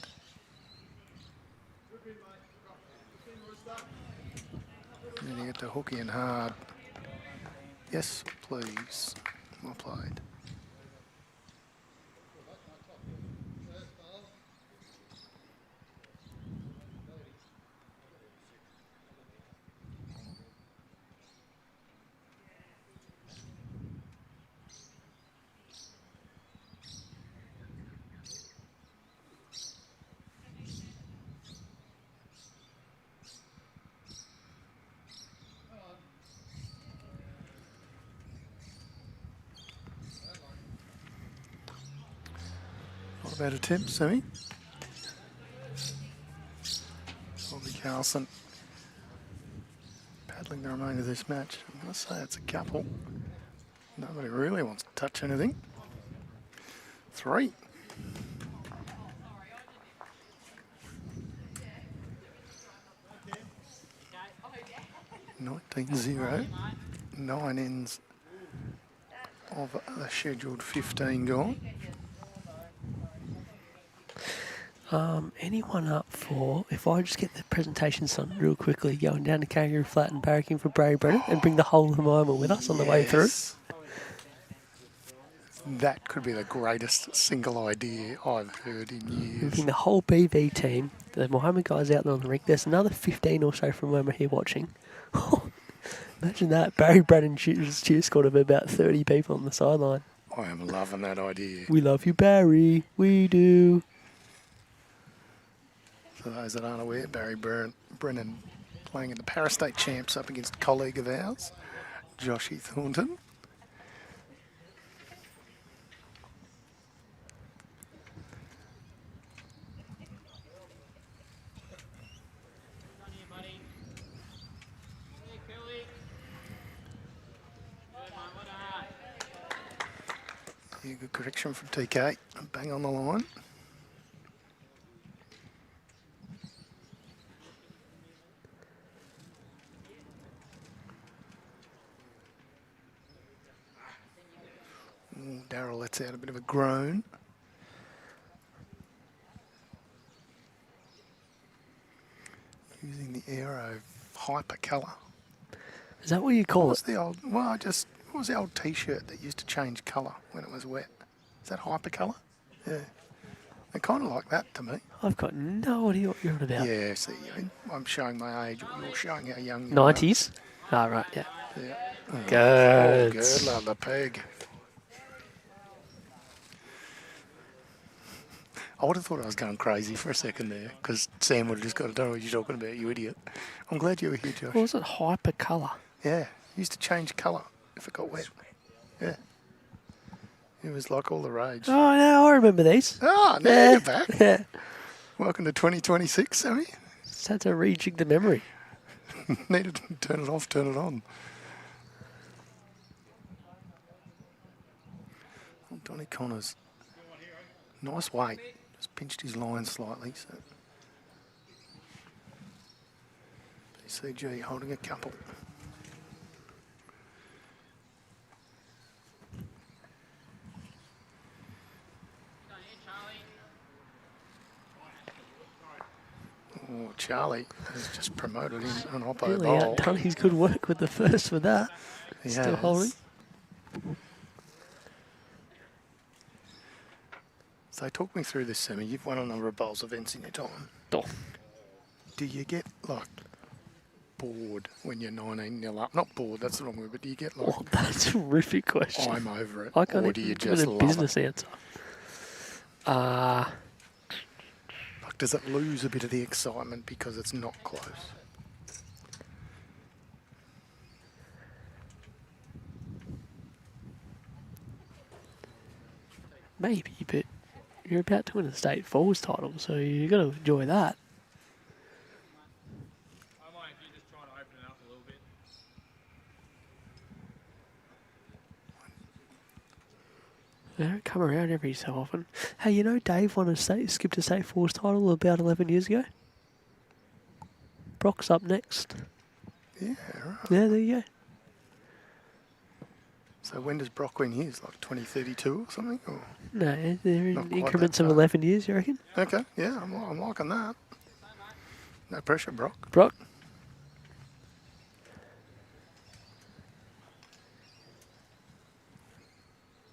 Then you get to hooky and hard. Yes, please. Well played. What about a tip, Sammy? Bobby Carlson paddling the remainder of this match. I'm going to say it's a couple. Nobody really wants to touch anything. 3. (19-0). 9 ends of the scheduled 15 gone. Anyone up for, if I just get the presentation done real quickly, going down to Kangaroo Flat and barracking for Barry Brennan and bring the whole of Moama with us on the way through? Yes. That could be the greatest single idea I've heard in years. Bring the whole BV team, the Moama guys out there on the rink. There's another 15 or so from Moama here watching. Imagine that. Barry Brennan cheer squad of about 30 people on the sideline. I am loving that idea. We love you, Barry. We do. For those that aren't aware, Barry Brennan playing in the Parastate Champs up against a colleague of ours, Joshy Thornton. On here, buddy. Hey, Curly. Good, mate. Well done. Yeah, good correction from TK. Bang on the line. Darryl lets out a bit of a groan. Using the Aero Hyper colour. Is that what you call What it? was the old? Well, what was the old T-shirt that used to change colour when it was wet? Is that Hyper colour? Yeah, they kind of like that to me. I've got no idea what you're on about. Yeah, see, I'm showing my age. You're showing how young you are. 90s? Ah, right, yeah. Yeah. Good. Good, love the peg. I would have thought I was going crazy for a second there because Sam would have just got, I don't know what you're talking about, you idiot. I'm glad you were here, Josh. What was it? Hyper colour. Yeah, used to change colour if it got wet. Yeah. It was like all the rage. Oh, no, I remember these. Ah, now Yeah. you're back. Yeah. Welcome to 2026, Sammy. Just had to rejig the memory. Needed to turn it off, turn it on. Oh, Donny Connors. Nice weight. Just pinched his line slightly. So. BCG holding a couple. Oh, Charlie has just promoted him an oppo Really bowl. outdone his good work with the first with that. He Still has. holding. So talk me through this, Sammy. You've won a number of bowls events in your time. Oh, Do you get like bored when you're 19-0 up? Not bored, that's the wrong word, but do you get like, oh, that's a horrific question. I'm over it? I can't or do even you give it just a love business it? answer. Like, does it lose a bit of the excitement because it's not close? Maybe, but you're about to win a state falls title, so you've got to enjoy that. I mind if you just trying to open it up a little bit. They don't come around every so often. Hey, you know Dave skipped a state falls title about 11 years ago? Brock's up next. Yeah, right. Yeah, there you go. So when does Brock win his? Like 2032 or something? Or? No, they're Not in quite increments that of far. 11 years, you reckon? Okay, yeah, I'm liking that. No pressure, Brock. Brock?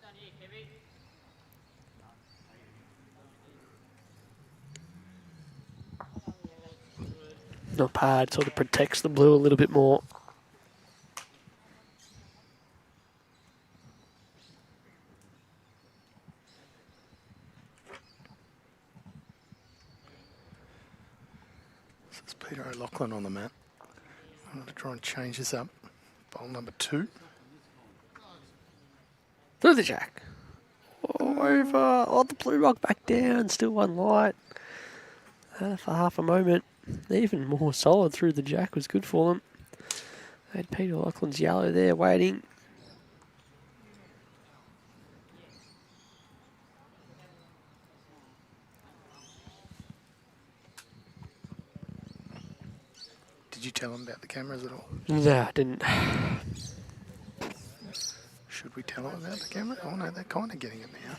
Done here, Kevy. Not bad, sort of protects the blue a little bit more. This is Peter O'Loughlin on the mat. I'm going to try and change this up. Bowl number 2. Through the jack. Over. Oh, the blue rock back down. Still one light. For half a moment. Even more solid through the jack was good for them. They had Peter Laughlin's yellow there waiting. Did you tell him about the cameras at all? No, I didn't. Should we tell them about the camera? Oh no, they're kind of getting it now.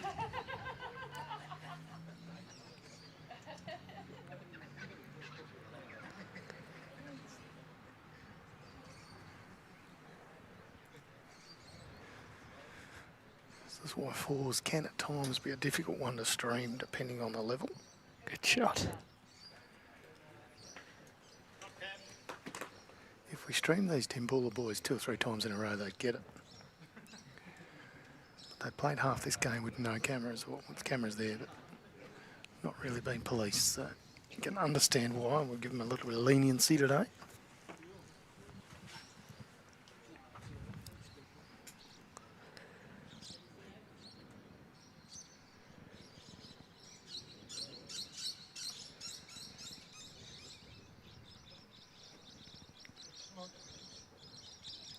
This is why fours can at times be a difficult one to stream depending on the level. Good shot. If we stream these Timbula boys 2 or 3 times in a row, they'd get it. But they played half this game with no cameras, or with cameras there, but not really being policed. So you can understand why. We'll give them a little bit of leniency today.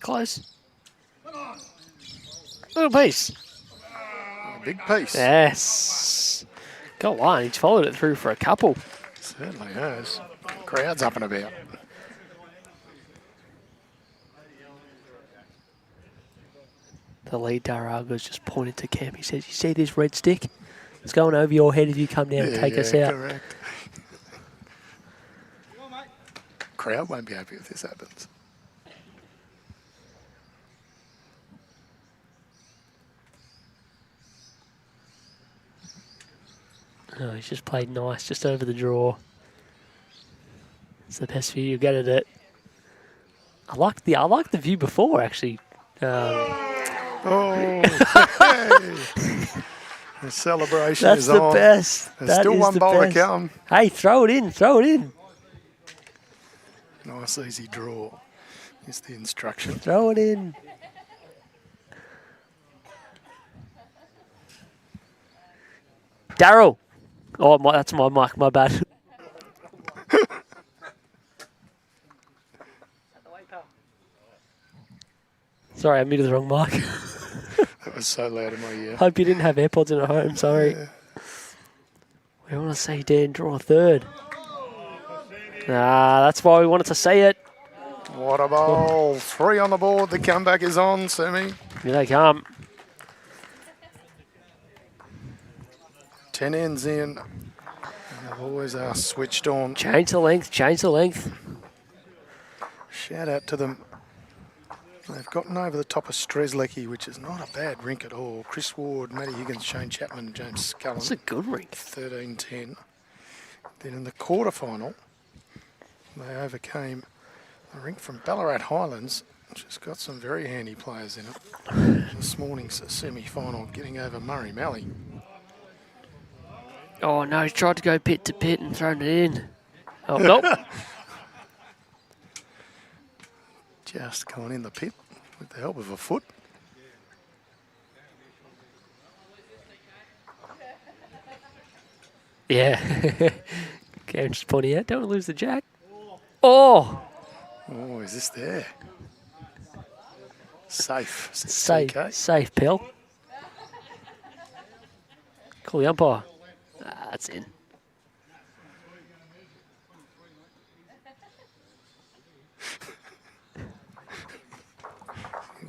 Close. Little piece. A big piece. Yes. Go on, he's followed it through for a couple. Certainly has. Crowd's up and about. The lead Daraga's just pointed to Cam. He says, "You see this red stick? It's going over your head if you come down and take us out." Correct. Crowd won't be happy if this happens. Oh, he's just played nice, just over the draw. It's the best view you get at it. I like the view before actually. Oh, hey. The celebration That's is the on. best. There's That still is one the bowl to best. come. Hey, throw it in. Throw it in. Nice easy draw is the instruction. Throw it in. Daryl. Oh, that's my mic. My bad. Sorry, I muted the wrong mic. That was so loud in my ear. Hope you didn't have AirPods in at home. Sorry. Yeah. We want to see Dan draw a third. That's why we wanted to see it. What a bowl. 3 on the board. The comeback is on, Semi. Here they come. 10 ends in. And the boys are switched on. Change the length. Change the length. Shout out to them. They've gotten over the top of Strzelecki, which is not a bad rink at all. Chris Ward, Matty Higgins, Shane Chapman, James Scullen. That's a good rink. 13-10. Then in the quarterfinal, they overcame a rink from Ballarat Highlands, which has got some very handy players in it. This morning's semi-final, getting over Mallee. Oh, no. He tried to go pit to pit and thrown it in. Oh, nope. Just going in the pit with the help of a foot. Yeah. Karen's just pointing out. Don't lose the jack. Oh. Oh, is this there? Safe. Safe. TK. Safe, Pill. Call the umpire. That's in.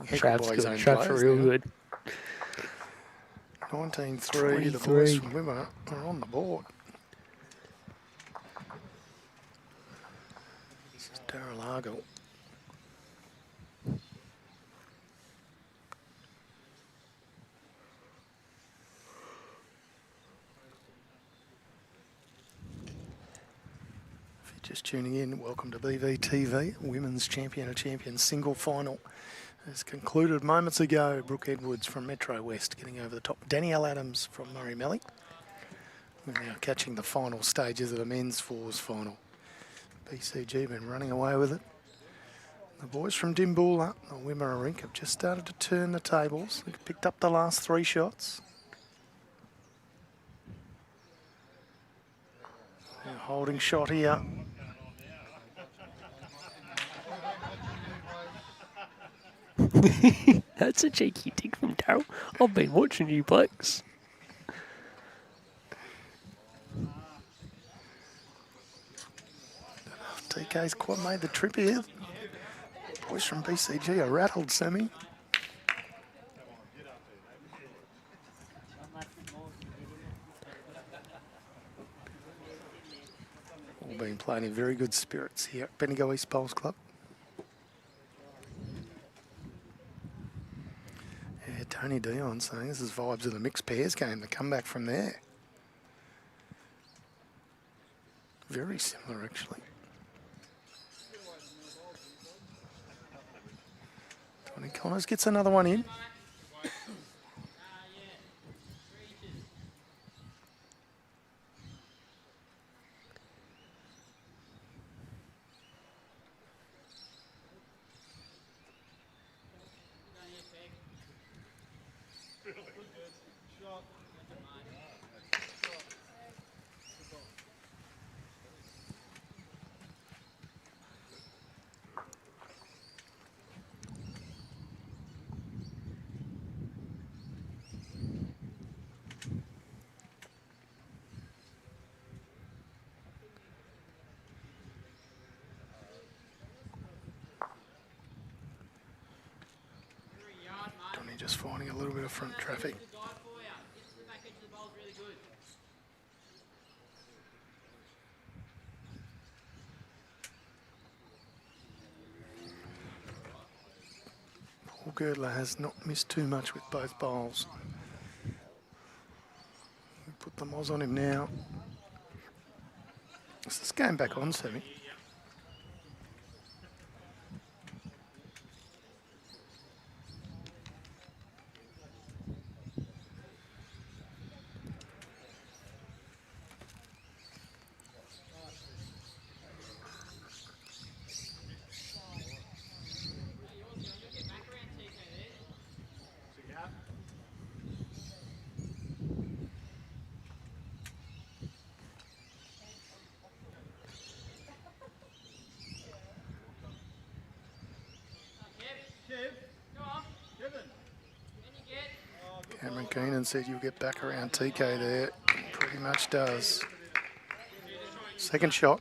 Heckled Trav's by his good. own Trav's players real now. good. 19-3, the 23. boys from Wimmer are on the board. This is Daryl Argyle. If you're just tuning in, welcome to BVTV. Women's Champion single final has concluded moments ago. Brooke Edwards from Metro West getting over the top. Dannielle Adams from Mallee. We're now catching the final stages of the men's fours final. BCG been running away with it. The boys from Dimboola, the Wimmera rink, have just started to turn the tables. They've picked up the last 3 shots. They're holding shot here. That's a cheeky dig from Daryl. I've been watching you, blokes. TK's quite made the trip here. Boys from BCG are rattled, Sammy. All been playing in very good spirits here at Bendigo East Bowls Club. Yeah, Tony Dion saying this is vibes of the mixed pairs game, the comeback from there. Very similar, actually. Tony Connors gets another one in. Donny just finding a little bit of front traffic. Paul Girdler has not missed too much with both bowls. We put the Moz on him now. Is this game back on, Sammy? Keenan said you'll get back around TK there. Pretty much does. Second shot.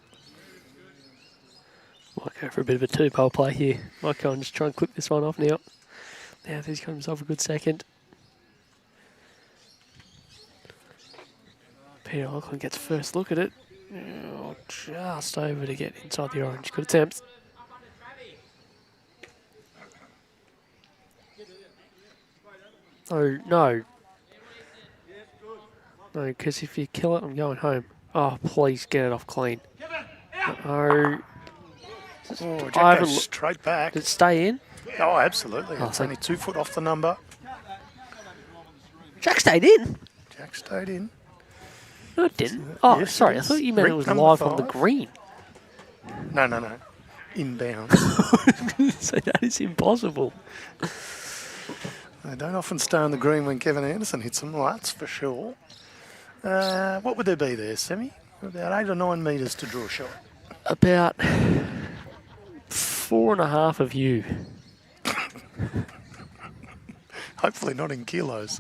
Might go for a bit of a two-pole play here. Might go and just try and clip this one off now. Now he's got himself a good second. Peter Lachlan gets first look at it. Oh, just over to get inside the orange. Good attempts. Oh, no. No, because if you kill it, I'm going home. Oh, please get it off clean. Oh. Oh, I Jack haven't goes straight back. Did it stay in? Oh, absolutely. Oh, It's thank- only 2 foot off the number. Jack stayed in. Jack stayed in. No, it didn't. Oh, Yes, sorry. it I is. thought you meant it Rink was number live on the 5. green. No, no, no. Inbound. So that is impossible. They don't often stay on the green when Kevin Anderson hits them, well, that's for sure. What would there be there, Semi? About 8 or 9 metres to draw a shot. About 4.5 of you. Hopefully not in kilos.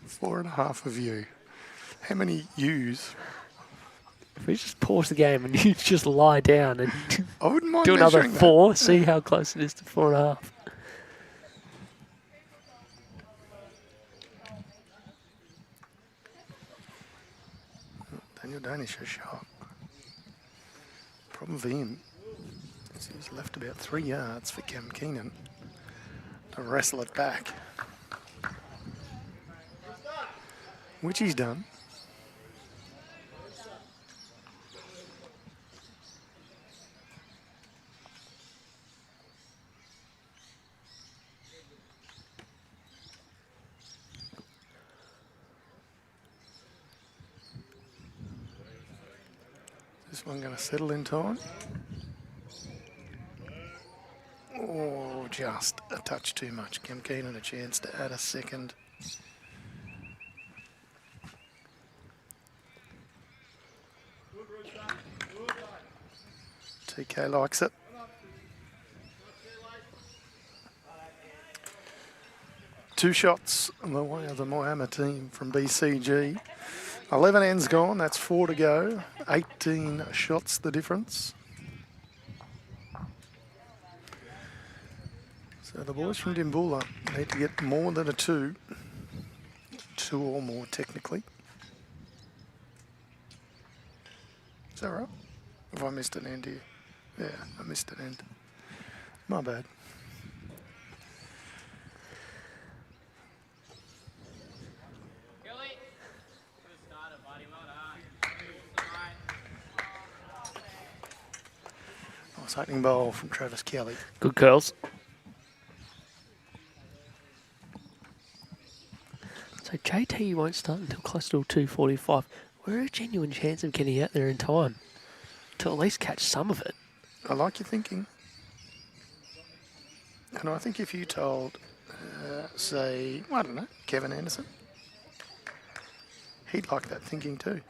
Four and a half of you. How many yous? If we just pause the game and you just lie down and I wouldn't mind do another measuring that. 4, see how close it is to 4.5. Daniel Danish a shot. Problem for him is he's left about 3 yards for Cam Keenan to wrestle it back. Which he's done. This one going to settle in time. Oh, just a touch too much. Cam Keenan a chance to add a second. TK likes it. Two shots on the way of the Moama team from BCG. 11 ends gone, that's 4 to go. 18 shots the difference. So the boys from Dimboola need to get more than a 2. 2 or more technically. Is that right? Have I missed an end here? Yeah, I missed an end. My bad. Gilly. Good starter, buddy. Well done. Nice opening bowl from Travis Kelly. Good curls. So JT won't start until close to 2:45. We're a genuine chance of getting out there in time to at least catch some of it. I like your thinking. And I think if you told, say, I don't know, Kevin Anderson, he'd like that thinking too.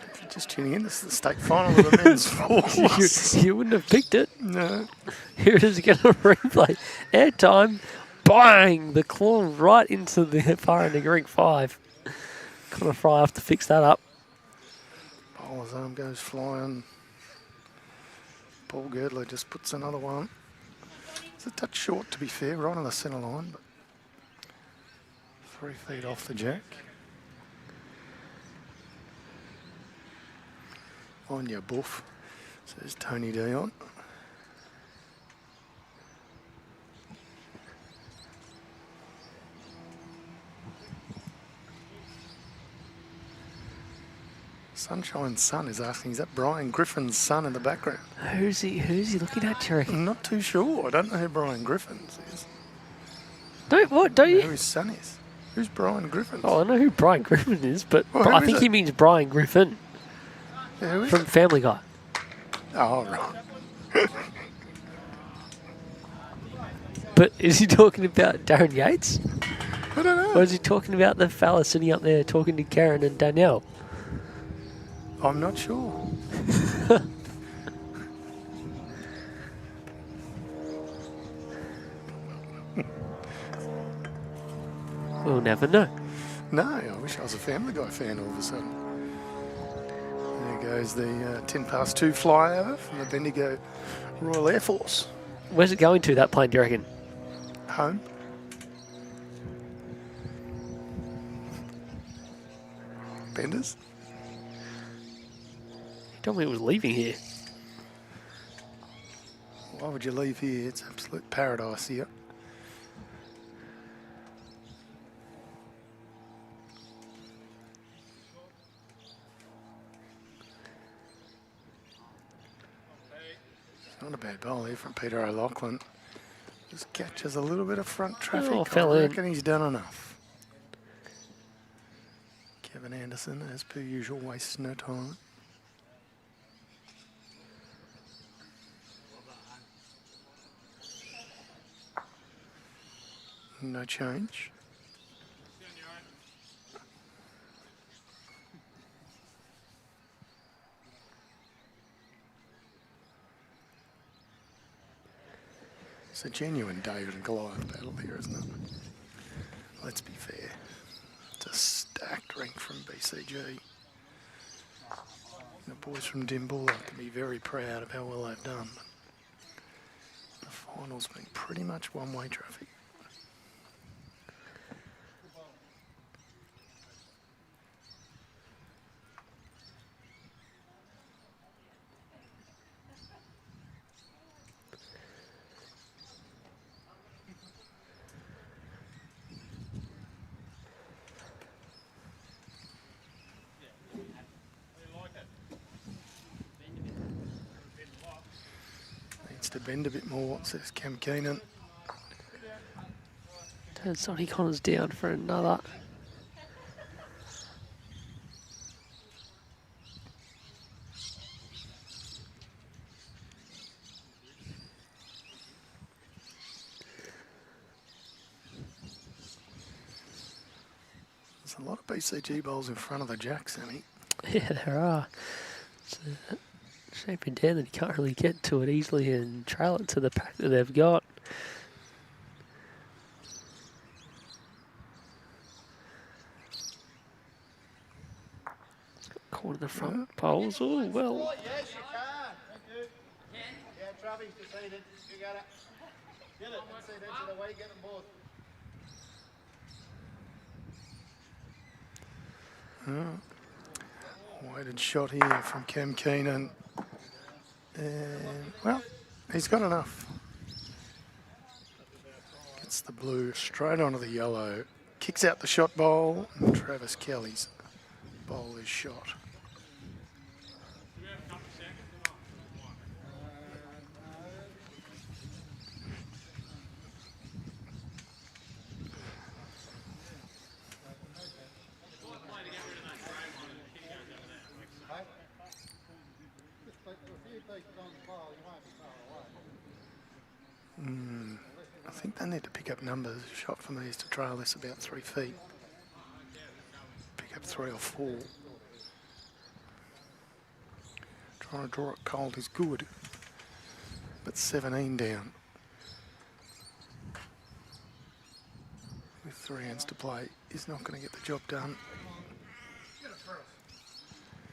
If you're just tuning in, this is the state final of the men's fours. You wouldn't have picked it. No. Here it is again on replay. Airtime. Bang! The claw right into the far end of ring 5. Connor Fry have to fix that up. Bowler's arm goes flying. Paul Girdler just puts another one. It's a touch short, to be fair, right on the centre line, but 3 feet off the jack. On your buff, says Tony Dion. Sunshine's son is asking, is that Brian Griffin's son in the background? Who's he looking at, do you reckon? I'm not too sure. I don't know who Brian Griffin's is. Don't I you? don't know who his son is. Who's Brian Griffin? Oh, I know who Brian Griffin is, but Well, who I is think it? he means Brian Griffin Yeah, who is from it? Family Guy. Oh, right. But is he talking about Darren Yates? I don't know. Or is he talking about the fella sitting up there talking to Karen and Danielle? I'm not sure. We'll never know. No, I wish I was a Family Guy fan all of a sudden. There goes the 10 past 2 flyover from the Bendigo Royal Air Force. Where's it going to, that plane, do you reckon? Home. Benders? He told me it was leaving here. Why would you leave here? It's absolute paradise here. Not a bad bowl here from Peter O'Loughlin. Just catches a little bit of front traffic. Oh, fell I in. reckon he's done enough. Kevin Anderson, as per usual, wastes no time. No change. It's a genuine David and Goliath battle here, isn't it? Let's be fair. It's a stacked rank from BCG. The boys from Dimbulla can be very proud of how well they've done. The final's been pretty much one-way traffic. Needs to bend a bit more, says Cam Keenan. Turn Sonny Connors down for another. There's a lot of BCG bowls in front of the Jack, Sammy. Yeah, there are. It's shaping down that he can't really get to it easily and trail it to the pack that they've got. Caught in the front poles. Oh, well. Yes, you can. Thank you. Yeah, Travis decided. You got it. Get it. Inside, into the way. Get them both. Weighted shot here from Cam Keenan. And, well, he's got enough. Gets the blue straight onto the yellow. Kicks out the shot bowl. And Travis Kelly's bowl is shot. I think they need to pick up numbers. Shot for me is to trail this about 3 feet. Pick up 3 or 4. Trying to draw it cold is good. But 17 down. With 3 hands to play, is not going to get the job done. Get it, girls.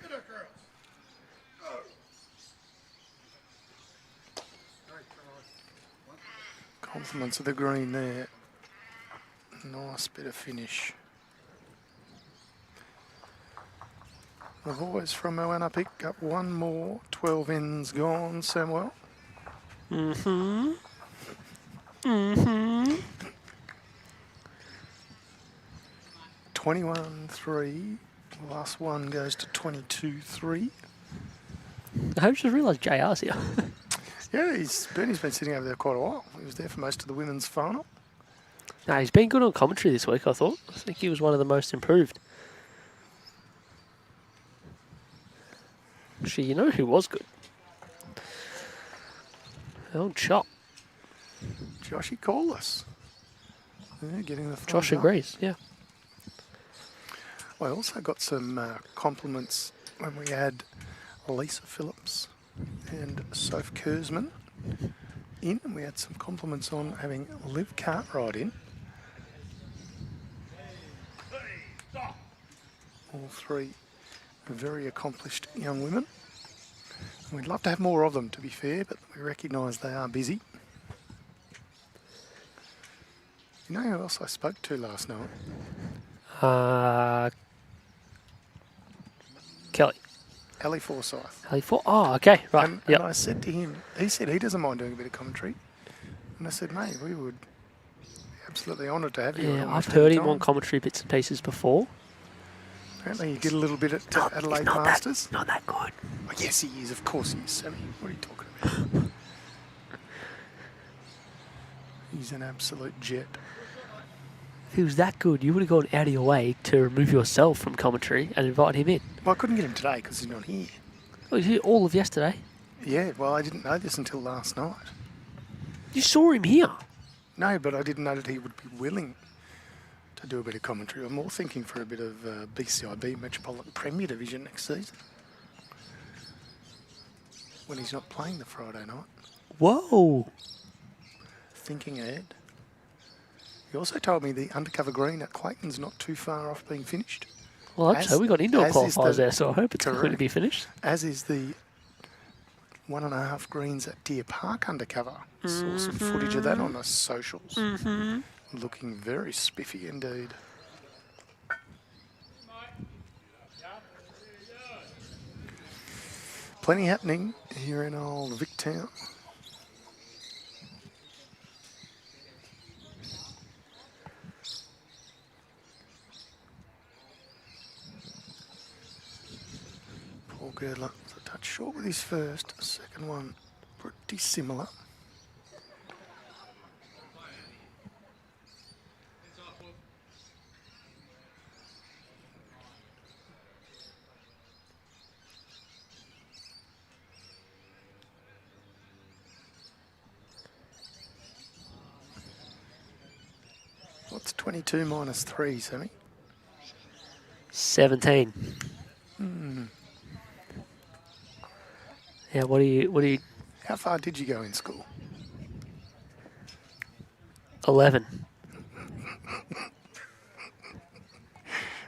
Get it, girls. Go. Right, Compliments of the green there. Nice bit of finish. The boys from Moama pick up one more. 12 ends gone, Samuel. 21-3 The last one goes to 22-3. I just realised JR's here. Yeah, Bernie's been sitting over there quite a while. He was there for most of the women's final. No, he's been good on commentary this week, I thought. I think he was one of the most improved. Actually, you know who was good? Old Chop. Joshy Corliss. Yeah, getting the Josh thumbs up. agrees, yeah. I also got some compliments when we had Lisa Phillips and Soph Kurzman in, and we had some compliments on having Liv Cartwright in. All three very accomplished young women. And we'd love to have more of them, to be fair, but we recognise they are busy. You know who else I spoke to last night? Kelly. Ali Forsyth. Oh, okay, right. And Yep. I said to him, he said he doesn't mind doing a bit of commentary. And I said, mate, we would be absolutely honoured to have you. Yeah, almost I've heard any him on time." commentary bits and pieces before. Apparently he did a little bit at Adelaide not Masters. Not that good. Oh, yes, he is. Of course he is, Sammy. What are you talking about? He's an absolute jet. If he was that good, you would have gone out of your way to remove yourself from commentary and invite him in. Well, I couldn't get him today because he's not here. Oh, you did all of yesterday. Yeah, well, I didn't know this until last night. You saw him here. No, but I didn't know that he would be willing to do a bit of commentary. I'm more thinking for a bit of BCIB Metropolitan Premier Division next season, when he's not playing the Friday night. Whoa. Thinking ahead. He also told me the undercover green at Clayton's not too far off being finished. Well, I hope so. We got indoor as is qualifiers the- there, so I hope it's going to Correct. be finished. As is the 1.5 greens at Deer Park undercover. Saw some footage of that on the socials. Looking very spiffy indeed. Plenty happening here in old Victown. Paul Girdler was a touch short with his first. Second one pretty similar. What's 22 minus 3, Sammy? 17. Yeah, what do you... How far did you go in school? 11.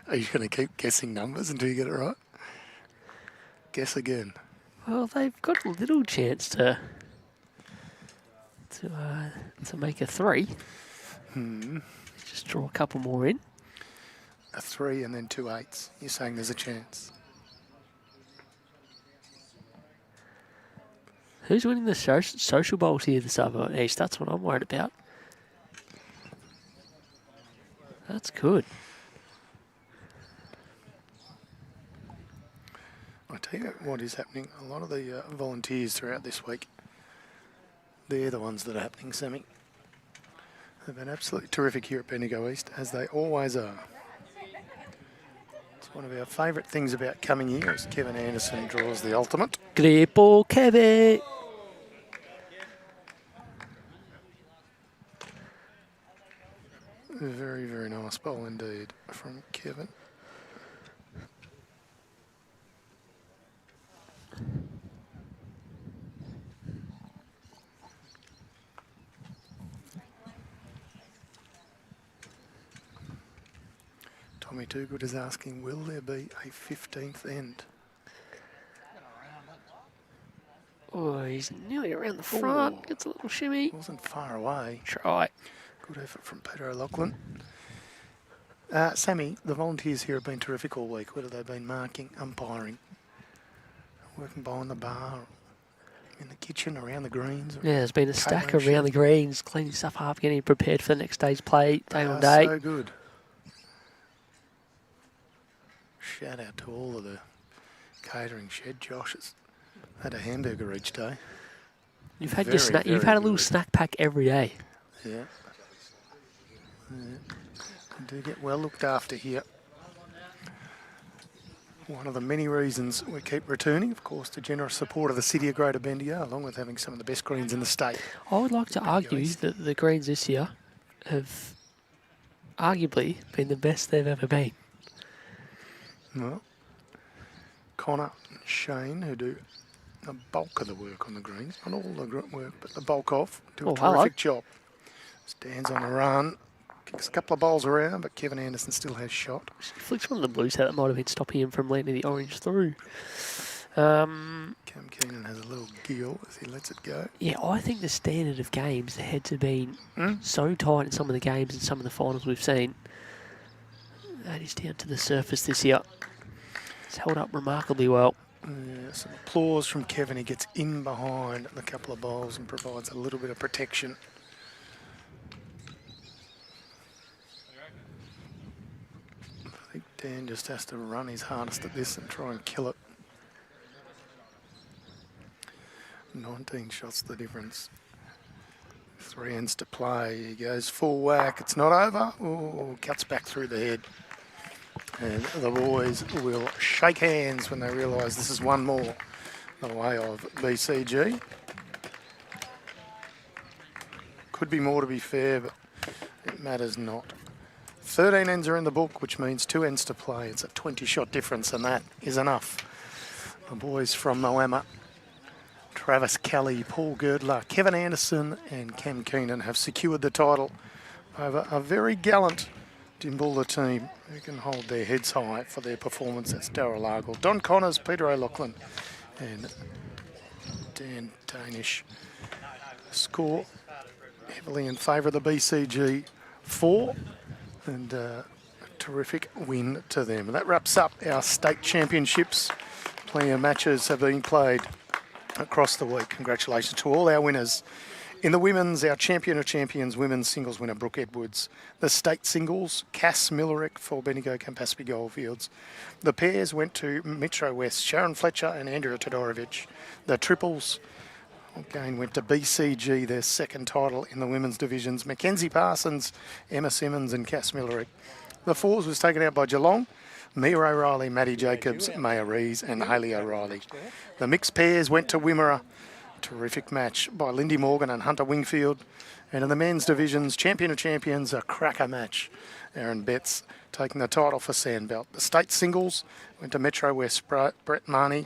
Are you going to keep guessing numbers until you get it right? Guess again. Well, they've got a little chance to make a 3. Just draw a couple more in. A 3 and then 2 8s. You're saying there's a chance. Who's winning the social bowls here this afternoon, East? That's what I'm worried about. That's good. I tell you what is happening. A lot of the volunteers throughout this week, they're the ones that are happening, Sammy. They've been absolutely terrific here at Bendigo East, as they always are. It's one of our favourite things about coming here, as Kevin Anderson draws the ultimate. Grippo Kevin. Very, very nice bowl indeed from Kevin. Tommy Toogood is asking, will there be a 15th end? Oh, he's nearly around the front. Ooh. Gets a little shimmy. Wasn't far away. Try. Good effort from Peter O'Loughlin. Sammy, the volunteers here have been terrific all week. Whether they've been marking, umpiring, working behind the bar, in the kitchen, around the greens. Yeah, there's been a stack catering around the shed. greens, cleaning stuff up, getting prepared for the next day's play, day They on are day. so good. shout out to all of the catering shed. Josh has had a hamburger each day. You've had Very, your snack. You've very had a little good. snack pack every day. Yeah. I do get well looked after here. One of the many reasons we keep returning, of course, the generous support of the City of Greater Bendigo, along with having some of the best greens in the state. I would like to argue East. that the Greens this year have arguably been the best they've ever been. Well, Connor and Shane, who do the bulk of the work on the greens, not all the work, but the bulk of, do a Oh, hello. terrific job. Stands on a run, kicks a couple of bowls around, but Kevin Anderson still has shot. He flicks one of the blues out that might have been stopping him from landing the orange through. Cam Keenan has a little giggle as he lets it go. Yeah, I think the standard of games, the heads have been so tight in some of the games and some of the finals we've seen. That is down to the surface this year. It's held up remarkably well. Yeah, some applause from Kevin. He gets in behind a couple of bowls and provides a little bit of protection. I think Dan just has to run his hardest at this and try and kill it. 19 shots the difference. 3 ends to play. He goes full whack. It's not over. Oh, cuts back through the head. And the boys will shake hands when they realise this is one more the way of BCG. Could be more, to be fair, but it matters not. 13 ends are in the book, which means 2 ends to play. It's a 20-shot difference, and that is enough. The boys from Moama, Travis Kelly, Paul Girdler, Kevin Anderson and Cam Keenan have secured the title over a very gallant Dimbulla team who can hold their heads high for their performance. That's Darryl Argle, Don Connors, Peter O'Loughlin and Dan Danish. Score heavily in favour of the BCG 4 and a terrific win to them. And that wraps up our state championships. Plenty of matches have been played across the week. Congratulations to all our winners. In the women's, our champion of champions, women's singles winner, Brooke Edwards. The state singles, Cass Millerick for Bendigo Campaspe Goldfields. The pairs went to Metro West, Sharon Fletcher and Andrea Todorovic. The triples, again, went to BCG, their second title in the women's divisions. Mackenzie Parsons, Emma Simmons and Cass Millerick. The fours was taken out by Geelong, Mia O'Reilly, Maddie Jacobs, Maya Rees and Hayley O'Reilly. The mixed pairs went to Wimmera. Terrific match by Lindy Morgan and Hunter Wingfield. And in the men's divisions, champion of champions, a cracker match. Aaron Betts taking the title for Sandbelt. The state singles went to Metro West, Brett Marnie,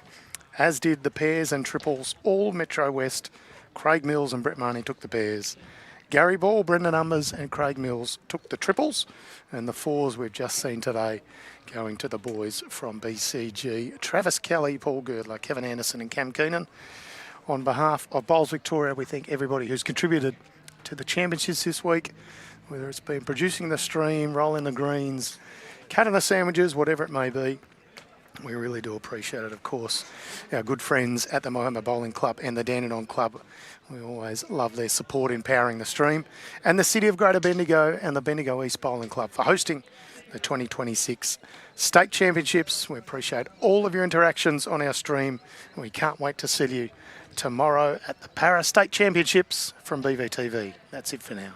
as did the pairs and triples, all Metro West. Craig Mills and Brett Marnie took the pairs. Gary Ball, Brendan Umbers and Craig Mills took the triples. And the fours we've just seen today going to the boys from BCG. Travis Kelly, Paul Girdler, Kevin Anderson and Cam Keenan. On behalf of Bowls Victoria, we thank everybody who's contributed to the championships this week, whether it's been producing the stream, rolling the greens, cutting the sandwiches, whatever it may be. We really do appreciate it, of course. Our good friends at the Moama Bowling Club and the Dandenong Club, we always love their support in powering the stream. And the City of Greater Bendigo and the Bendigo East Bowling Club for hosting the 2026 State Championships. We appreciate all of your interactions on our stream. And we can't wait to see you tomorrow at the Para State Championships from BVTV. That's it for now.